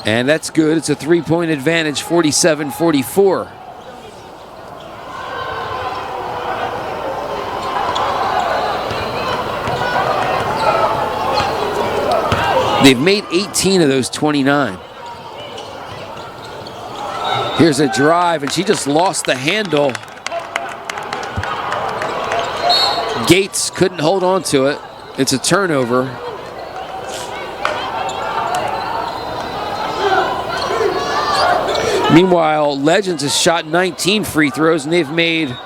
And that's good. It's a 3-point advantage, 47-44. They've made 18 of those 29. Here's a drive, and she just lost the handle. Gates couldn't hold on to it. It's a turnover. Meanwhile, Legends has shot 19 free throws, and they've made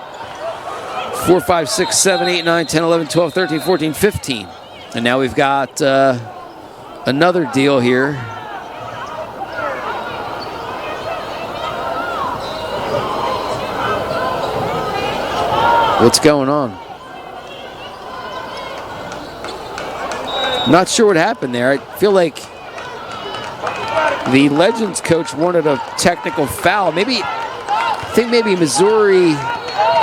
4, 5, 6, 7, 8, 9, 10, 11, 12, 13, 14, 15. And now we've got another deal here. What's going on? Not sure what happened there. I feel like the Legends coach wanted a technical foul. I think maybe Missouri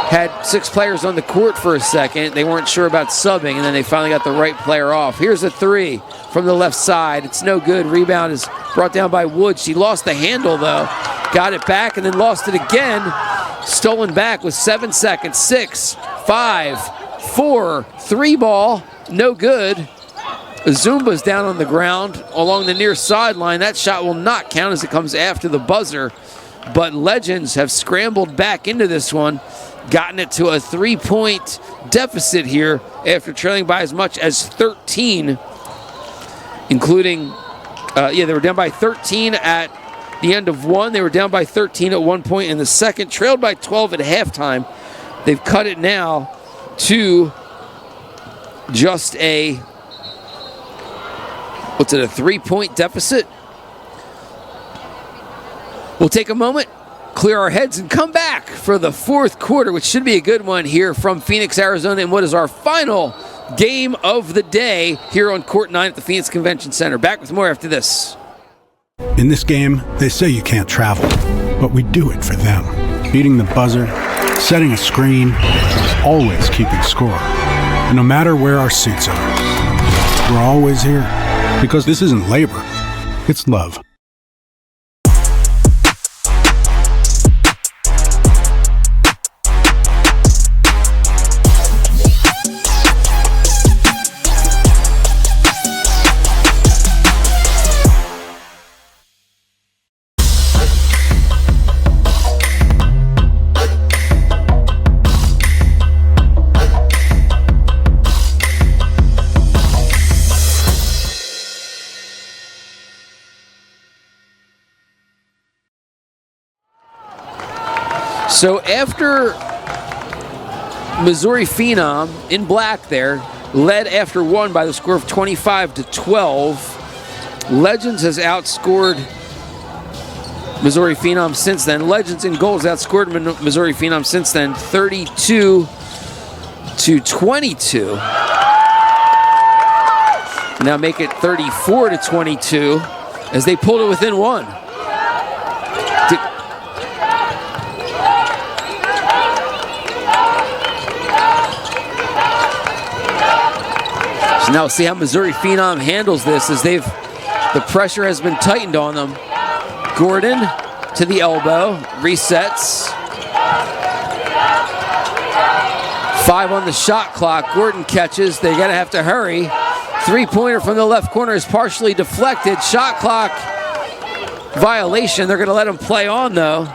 had 6 players on the court for a second. They weren't sure about subbing, and then they finally got the right player off. Here's a 3 from the left side. It's no good. Rebound is brought down by Woods. She lost the handle, though. Got it back and then lost it again. Stolen back with 7 seconds. 6, 5, 4, 3 ball. No good. Zumba's down on the ground along the near sideline. That shot will not count as it comes after the buzzer. But Legends have scrambled back into this one, gotten it to a 3-point deficit here after trailing by as much as 13, including, they were down by 13 at the end of 1. They were down by 13 at one point in the second, trailed by 12 at halftime. They've cut it now to just a 3-point deficit. We'll take a moment, clear our heads, and come back for the 4th quarter, which should be a good one here from Phoenix, Arizona, in what is our final game of the day here on Court 9 at the Phoenix Convention Center. Back with more after this. In this game, they say you can't travel, but we do it for them. Beating the buzzer, setting a screen, always keeping score. And no matter where our suits are, we're always here. Because this isn't labor, it's love. So after Missouri Phenom in black there led after 1 by the score of 25-12, Legends has outscored Missouri Phenom since then. Legends in gold has outscored Missouri Phenom since then, 32-22. Now make it 34-22 as they pulled it within 1. So now we'll see how Missouri Phenom handles this as the pressure has been tightened on them. Gordon to the elbow, resets. 5 on the shot clock. Gordon catches. They're going to have to hurry. Three-pointer from the left corner is partially deflected. Shot clock violation. They're going to let him play on, though,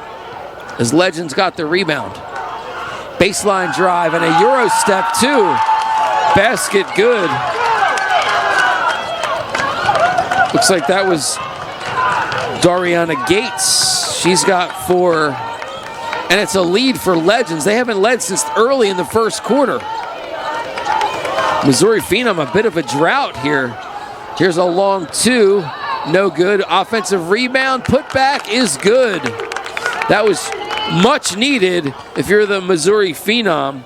as Legynds got the rebound. Baseline drive and a Euro step, too. Basket good. Looks like that was Dariana Gates. She's got 4. And it's a lead for Legynds. They haven't led since early in the first quarter. Missouri Phenom, a bit of a drought here. Here's a long 2. No good. Offensive rebound. Putback is good. That was much needed if you're the Missouri Phenom.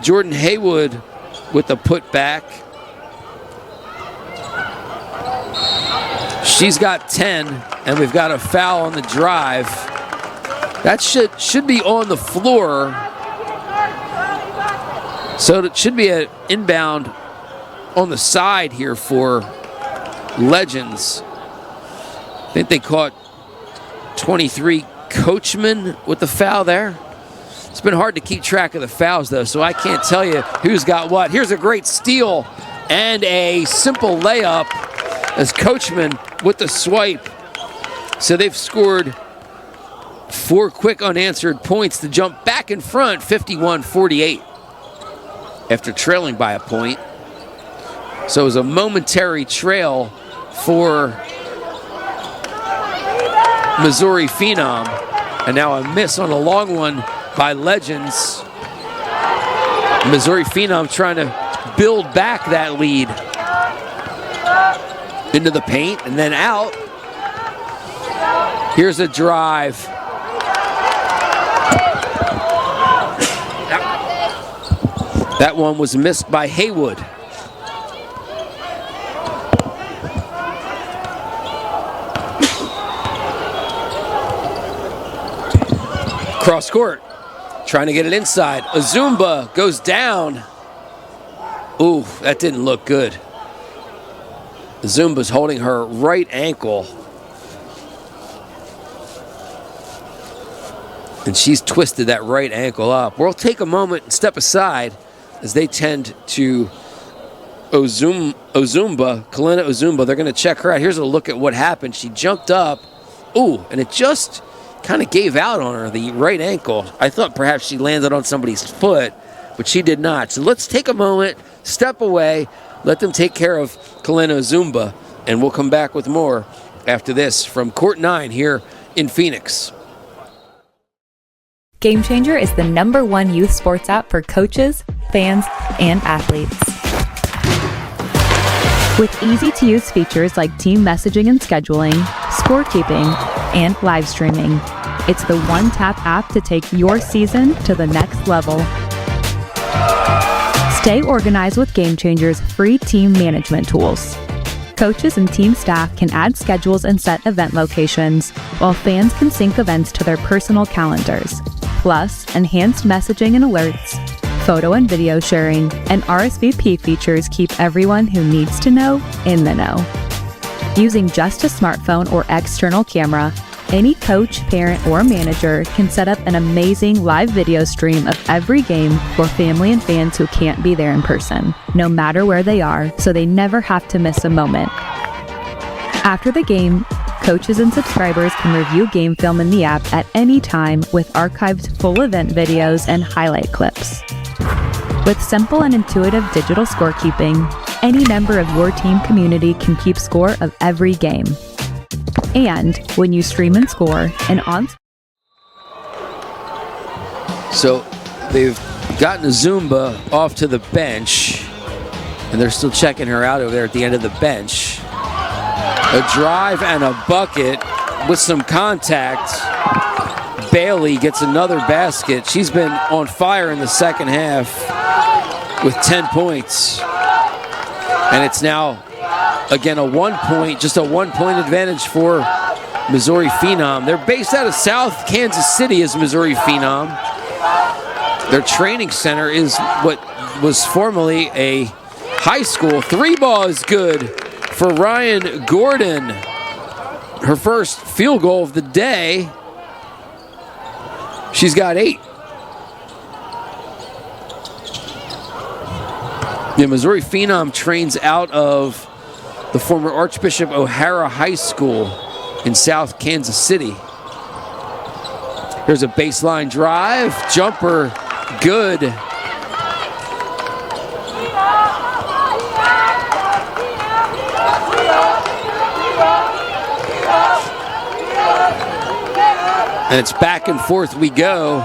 Jordan Haywood with the putback. She's got 10, and we've got a foul on the drive. That should be on the floor. So it should be an inbound on the side here for Legynds. I think they caught 23 Coachman with the foul there. It's been hard to keep track of the fouls, though, so I can't tell you who's got what. Here's a great steal and a simple layup as Coachman with the swipe. So they've scored 4 quick unanswered points to jump back in front, 51-48, after trailing by a point. So it was a momentary trail for Missouri Phenom, and now a miss on a long one by Legynds. Missouri Phenom trying to build back that lead into the paint and then out. Here's a drive. That one was missed by Haywood. Cross court, trying to get it inside. Azumba goes down. Ooh, that didn't look good. Azumba's holding her right ankle. And she's twisted that right ankle up. We'll take a moment and step aside as they tend to Kalina Azumba. They're going to check her out. Here's a look at what happened. She jumped up. Ooh, and it just kind of gave out on her, the right ankle. I thought perhaps she landed on somebody's foot, but she did not. So let's take a moment, step away, let them take care of Kalina Azumba, and we'll come back with more after this from Court 9 here in Phoenix. Game Changer is the #1 youth sports app for coaches, fans, and athletes. With easy-to-use features like team messaging and scheduling, scorekeeping, and live streaming, it's the one-tap app to take your season to the next level. Stay organized with Game Changer's free team management tools. Coaches and team staff can add schedules and set event locations, while fans can sync events to their personal calendars. Plus, enhanced messaging and alerts, photo and video sharing, and RSVP features keep everyone who needs to know in the know. Using just a smartphone or external camera, any coach, parent, or manager can set up an amazing live video stream of every game for family and fans who can't be there in person, no matter where they are, so they never have to miss a moment. After the game, coaches and subscribers can review game film in the app at any time with archived full event videos and highlight clips. With simple and intuitive digital scorekeeping, any member of your team community can keep score of every game. And when you stream and score, So they've gotten Azumba off to the bench, and they're still checking her out over there at the end of the bench. A drive and a bucket with some contact. Bailey gets another basket. She's been on fire in the second half with 10 points. And it's now, again, just a one-point advantage for Missouri Phenom. They're based out of South Kansas City as Missouri Phenom. Their training center is what was formerly a high school. 3-ball is good for Ryan Gordon. Her first field goal of the day. She's got 8. The Missouri Phenom trains out of the former Archbishop O'Hara High School in South Kansas City. Here's a baseline drive, jumper, good. And it's back and forth we go.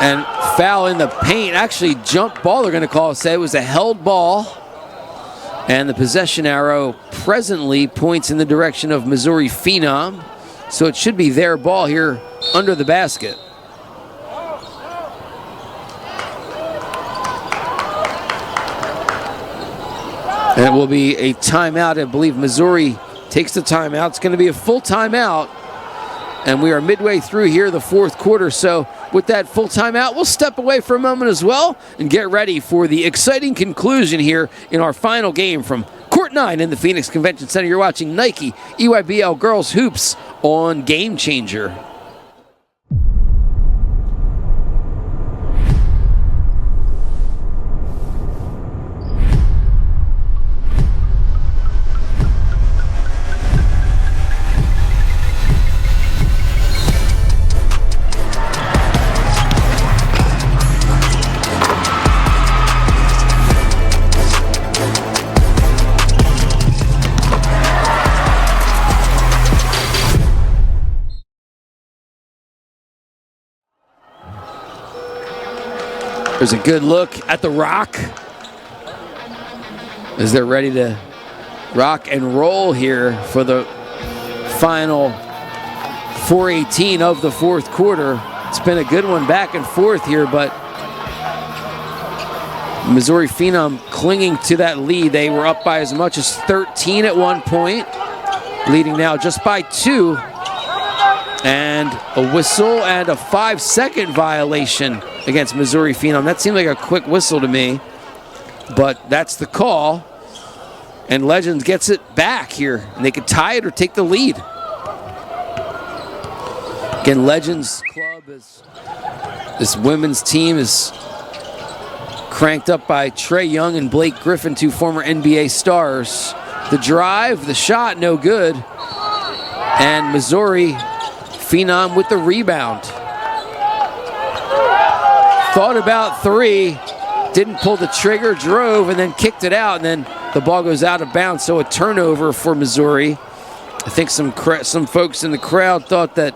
And foul in the paint. Actually, jump ball, they're going to call it. Say it was a held ball. And the possession arrow presently points in the direction of Missouri Phenom. So it should be their ball here under the basket. And it will be a timeout. I believe Missouri takes the timeout. It's going to be a full timeout. And we are midway through here, the 4th quarter. So with that full timeout, we'll step away for a moment as well and get ready for the exciting conclusion here in our final game from Court 9 in the Phoenix Convention Center. You're watching Nike EYBL Girls Hoops on Game Changer. There's a good look at the rock as they're ready to rock and roll here for the final 4:18 of the 4th quarter. It's been a good one back and forth here, but Missouri Phenom clinging to that lead. They were up by as much as 13 at one point, leading now just by 2. And a whistle and a 5-second violation against Missouri Phenom. That seemed like a quick whistle to me, but that's the call. And Legynds gets it back here, and they could tie it or take the lead. Again, Legynds club is, this women's team is cranked up by Trey Young and Blake Griffin, 2 former NBA stars. The drive, the shot, no good. And Missouri Phenom with the rebound. Thought about 3, didn't pull the trigger, drove, and then kicked it out, and then the ball goes out of bounds, so a turnover for Missouri. I think some folks in the crowd thought that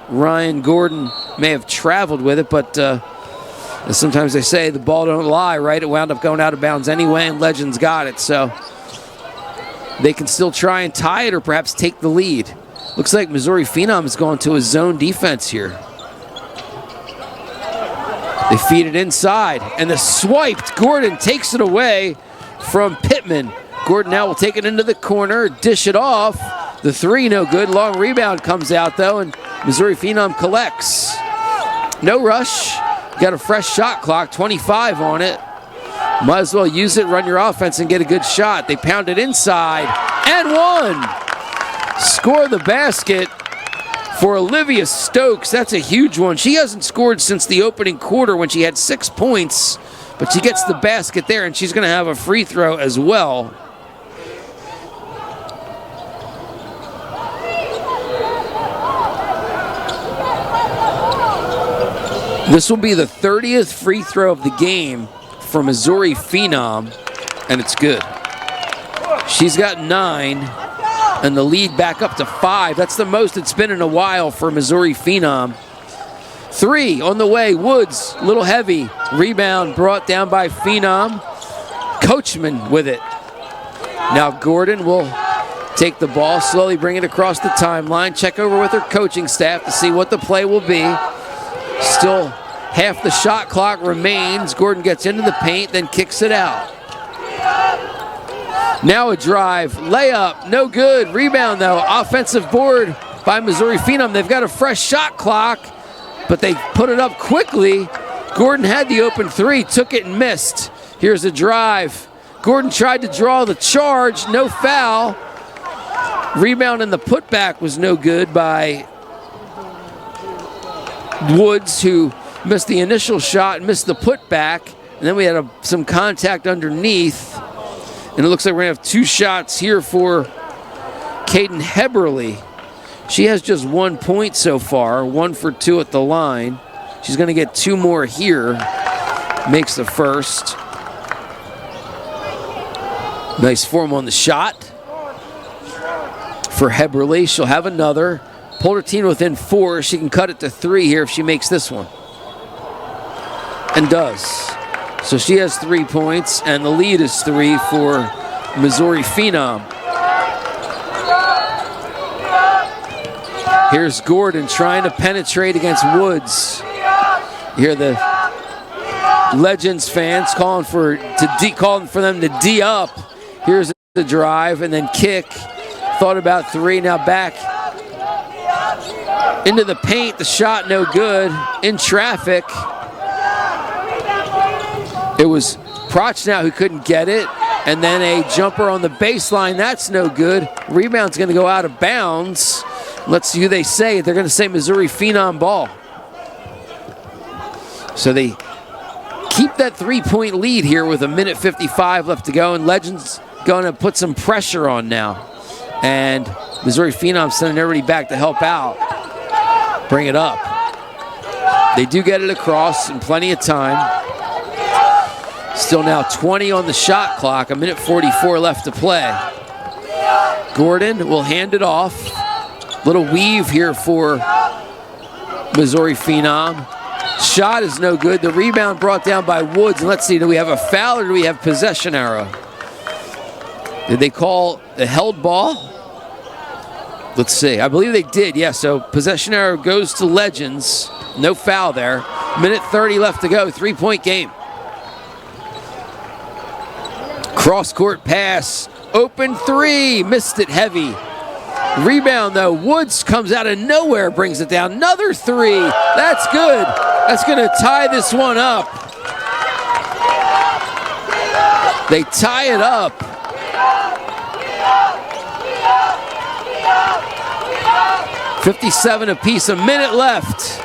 Ryan Gordon may have traveled with it, but as sometimes they say, the ball don't lie, right? It wound up going out of bounds anyway, and Legynds got it, so they can still try and tie it or perhaps take the lead. Looks like Missouri Phenom is going to a zone defense here. They feed it inside, and the swiped Gordon takes it away from Pittman. Gordon now will take it into the corner, dish it off. The 3, no good. Long rebound comes out, though, and Missouri Phenom collects. No rush. Got a fresh shot clock, 25 on it. Might as well use it, run your offense, and get a good shot. They pound it inside, and 1. Score the basket for Olivia Stokes. That's a huge one. She hasn't scored since the opening quarter when she had 6 points, but she gets the basket there, and she's going to have a free throw as well. This will be the 30th free throw of the game for Missouri Phenom, and it's good. She's got 9. And the lead back up to 5. That's the most it's been in a while for Missouri Phenom. 3 on the way. Woods, a little heavy. Rebound brought down by Phenom. Coachman with it. Now Gordon will take the ball, slowly bring it across the timeline. Check over with her coaching staff to see what the play will be. Still half the shot clock remains. Gordon gets into the paint, then kicks it out. Now a drive, layup, no good. Rebound, though. Offensive board by Missouri Phenom. They've got a fresh shot clock, but they put it up quickly. Gordon had the open 3, took it and missed. Here's a drive. Gordon tried to draw the charge, no foul. Rebound and the putback was no good by Woods, who missed the initial shot, missed the putback, and then we had some contact underneath. And it looks like we're going to have 2 shots here for Kaden Heberly. She has just 1 point so far, 1 for 2 at the line. She's going to get 2 more here. Makes the first. Nice form on the shot for Heberly. She'll have another. Pulled her team within 4. She can cut it to 3 here if she makes this one. And does. So she has 3 points, and the lead is 3 for Missouri Phenom. Here's Gordon trying to penetrate against Woods. You hear the Legends fans calling for them to D up. Here's the drive and then kick. Thought about 3, now back into the paint. The shot no good. In traffic. It was Prochnow who couldn't get it. And then a jumper on the baseline. That's no good. Rebound's going to go out of bounds. Let's see who they say. They're going to say Missouri Phenom ball. So they keep that 3-point lead here with 1:55 left to go. And Legends going to put some pressure on now. And Missouri Phenom sending everybody back to help out. Bring it up. They do get it across in plenty of time. Still now 20 on the shot clock, 1:44 left to play. Gordon will hand it off. Little weave here for Missouri Phenom. Shot is no good. The rebound brought down by Woods. And let's see, do we have a foul or do we have possession arrow? Did they call the held ball? Let's see. I believe they did, yeah. So possession arrow goes to Legends. No foul there. 1:30 left to go. 3-point game. Cross-court pass. Open 3. Missed it heavy. Rebound, though. Woods comes out of nowhere, brings it down. Another 3. That's good. That's going to tie this one up. They tie it up. .57 apiece, a minute left.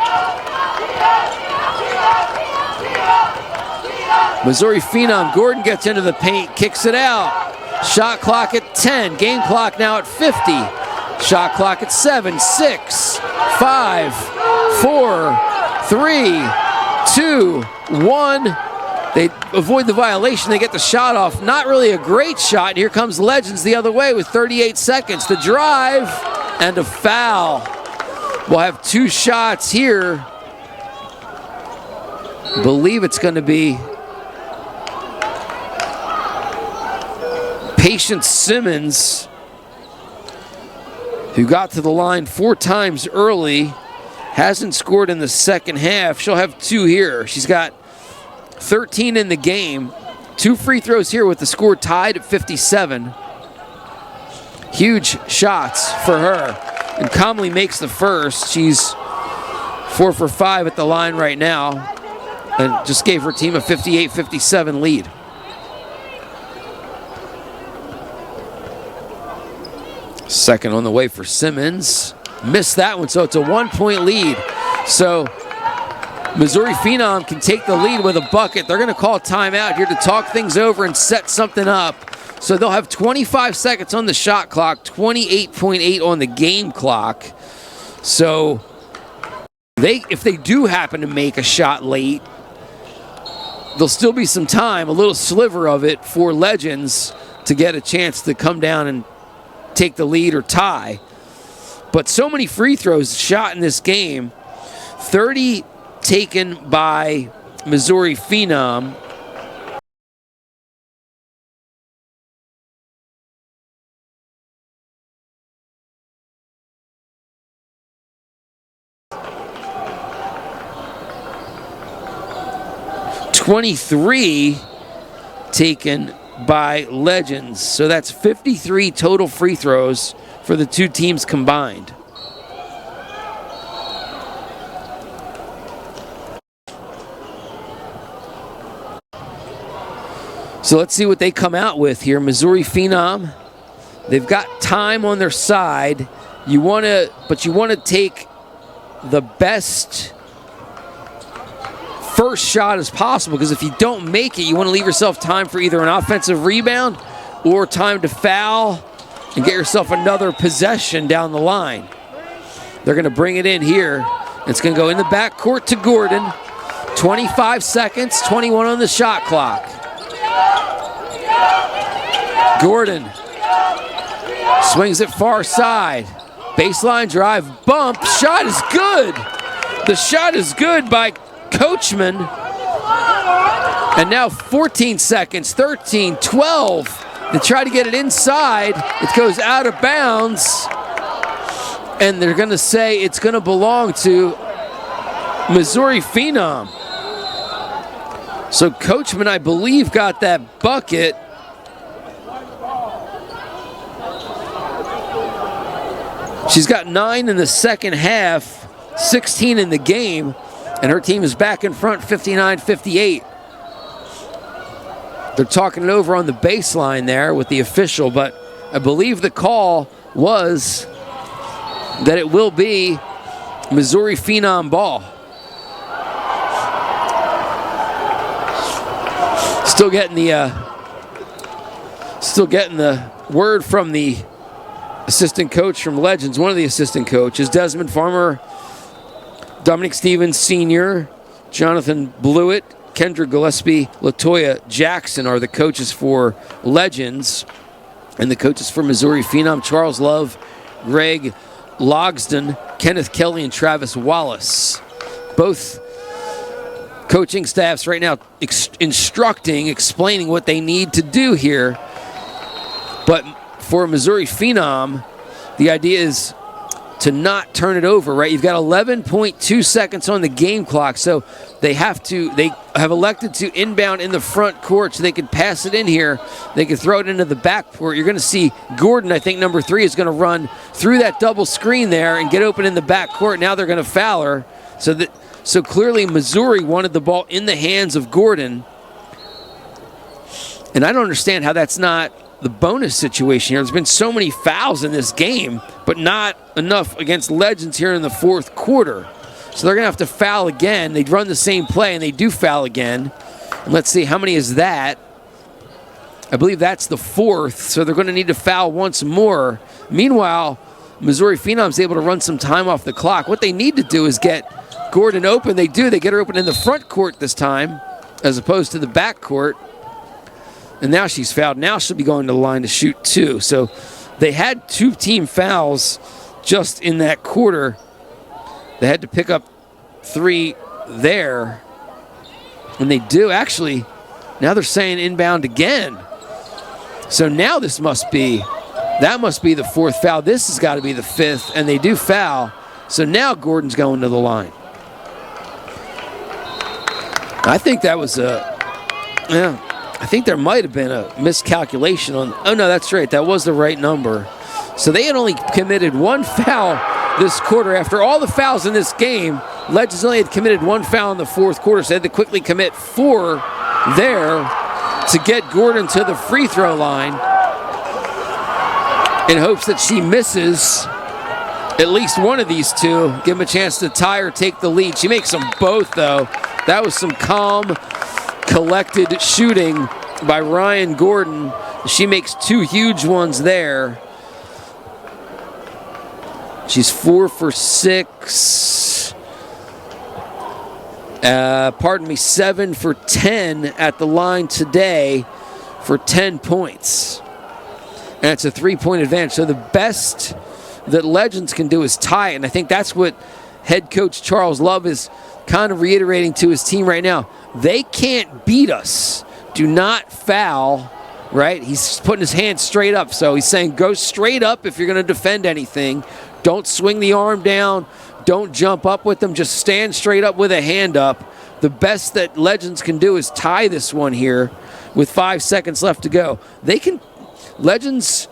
Missouri Phenom, Gordon gets into the paint, kicks it out. Shot clock at 10, game clock now at 50. Shot clock at 7, 6, 5, 4, 3, 2, 1. They avoid the violation, they get the shot off. Not really a great shot. Here comes Legends the other way with 38 seconds. The drive and a foul. We'll have 2 shots here. Believe it's going to be Patience Simmons, who got to the line 4 times early, hasn't scored in the second half. She'll have 2 here. She's got 13 in the game. 2 free throws here with the score tied at 57. Huge shots for her. And Comley makes the first. She's 4 for 5 at the line right now. And just gave her team a 58-57 lead. Second on the way for Simmons. Missed that one, so it's a 1-point lead. So Missouri Phenom can take the lead with a bucket. They're going to call timeout here to talk things over and set something up. So they'll have 25 seconds on the shot clock, 28.8 on the game clock. So if they do happen to make a shot late, there'll still be some time, a little sliver of it for Legends to get a chance to come down and take the lead or tie. But so many free throws shot in this game. 30 taken by Missouri Phenom. .23 taken by Legends. So that's 53 total free throws for the 2 teams combined. So let's see what they come out with here. Missouri Phenom, they've got time on their side. You want to take the best first shot as possible, because if you don't make it, you want to leave yourself time for either an offensive rebound or time to foul and get yourself another possession down the line. They're going to bring it in here. It's going to go in the backcourt to Gordon. 25 seconds, 21 on the shot clock. Gordon swings it far side. Baseline drive, bump, shot is good. The shot is good by Coachman. And now 14 seconds, 13, 12. They try to get it inside. It goes out of bounds. And they're going to say it's going to belong to Missouri Phenom. So Coachman, I believe, got that bucket. She's got 9 in the second half, 16 in the game, and her team is back in front 59-58. They're talking it over on the baseline there with the official, but I believe the call was that it will be Missouri Phenom ball. Still getting the word from the assistant coach from Legends, one of the assistant coaches, Desmond Farmer, Dominic Stevens Sr., Jonathan Blewett, Kendra Gillespie, Latoya Jackson are the coaches for Legends, and the coaches for Missouri Phenom, Charles Love, Greg Logsdon, Kenneth Kelly, and Travis Wallace. Both coaching staffs right now explaining what they need to do here. But for Missouri Phenom, the idea is to not turn it over, right? You've got 11.2 seconds on the game clock, so they have elected to inbound in the front court so they can pass it in here. They can throw it into the back court. You're going to see Gordon, I think number 3, is going to run through that double screen there and get open in the back court. Now they're going to foul her. So clearly Missouri wanted the ball in the hands of Gordon. And I don't understand how that's not the bonus situation here. There's been so many fouls in this game, but not enough against Legends here in the fourth quarter. So they're going to have to foul again. They run the same play, and they do foul again. And let's see, how many is that? I believe that's the 4th, so they're going to need to foul once more. Meanwhile, Missouri Phenom's able to run some time off the clock. What they need to do is get Gordon open. They do. They get her open in the front court this time as opposed to the back court. And now she's fouled. Now she'll be going to the line to shoot 2. So they had 2 team fouls just in that quarter. They had to pick up 3 there. And they do. Actually, now they're saying inbound again. So now that must be the 4th foul. This has got to be the 5th, and they do foul. So now Gordon's going to the line. I think that was I think there might have been a miscalculation on. Oh, no, that's right. That was the right number. So they had only committed 1 foul this quarter. After all the fouls in this game, Legends only had committed 1 foul in the 4th quarter, so they had to quickly commit 4 there to get Gordon to the free throw line in hopes that she misses at least one of these 2, give them a chance to tie or take the lead. She makes them both, though. That was some calm, collected shooting by Ryan Gordon. She makes 2 huge ones there. She's 4 for 6. 7 for 10 at the line today for 10 points. And it's a 3-point advantage. So the best that Legends can do is tie it. And I think that's what head coach Charles Love is kind of reiterating to his team right now. They can't beat us. Do not foul, right? He's putting his hand straight up. So he's saying go straight up if you're going to defend anything. Don't swing the arm down. Don't jump up with them. Just stand straight up with a hand up. The best that Legends can do is tie this one here with 5 seconds left to go. Legends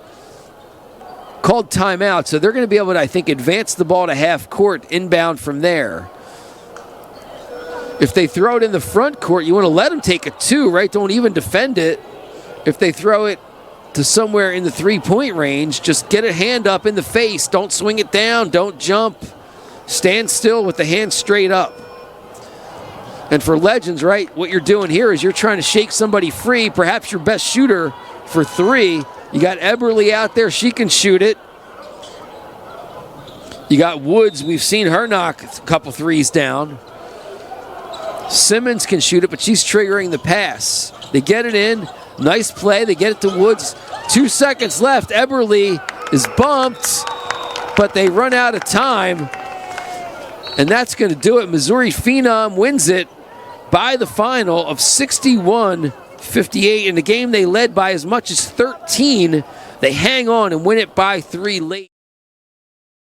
called timeout, so they're going to be able to, I think, advance the ball to half court inbound from there. If they throw it in the front court, you want to let them take it too, right? Don't even defend it. If they throw it to somewhere in the 3-point range, just get a hand up in the face. Don't swing it down. Don't jump. Stand still with the hand straight up. And for Legynds, right, what you're doing here is you're trying to shake somebody free, perhaps your best shooter for 3. You got Eberle out there. She can shoot it. You got Woods. We've seen her knock a couple threes down. Simmons can shoot it, but she's triggering the pass. They get it in. Nice play. They get it to Woods. 2 seconds left. Eberle is bumped, but they run out of time. And that's going to do it. Missouri Phenom wins it by the final of 61-58. In a game they led by as much as 13, they hang on and win it by 3 late.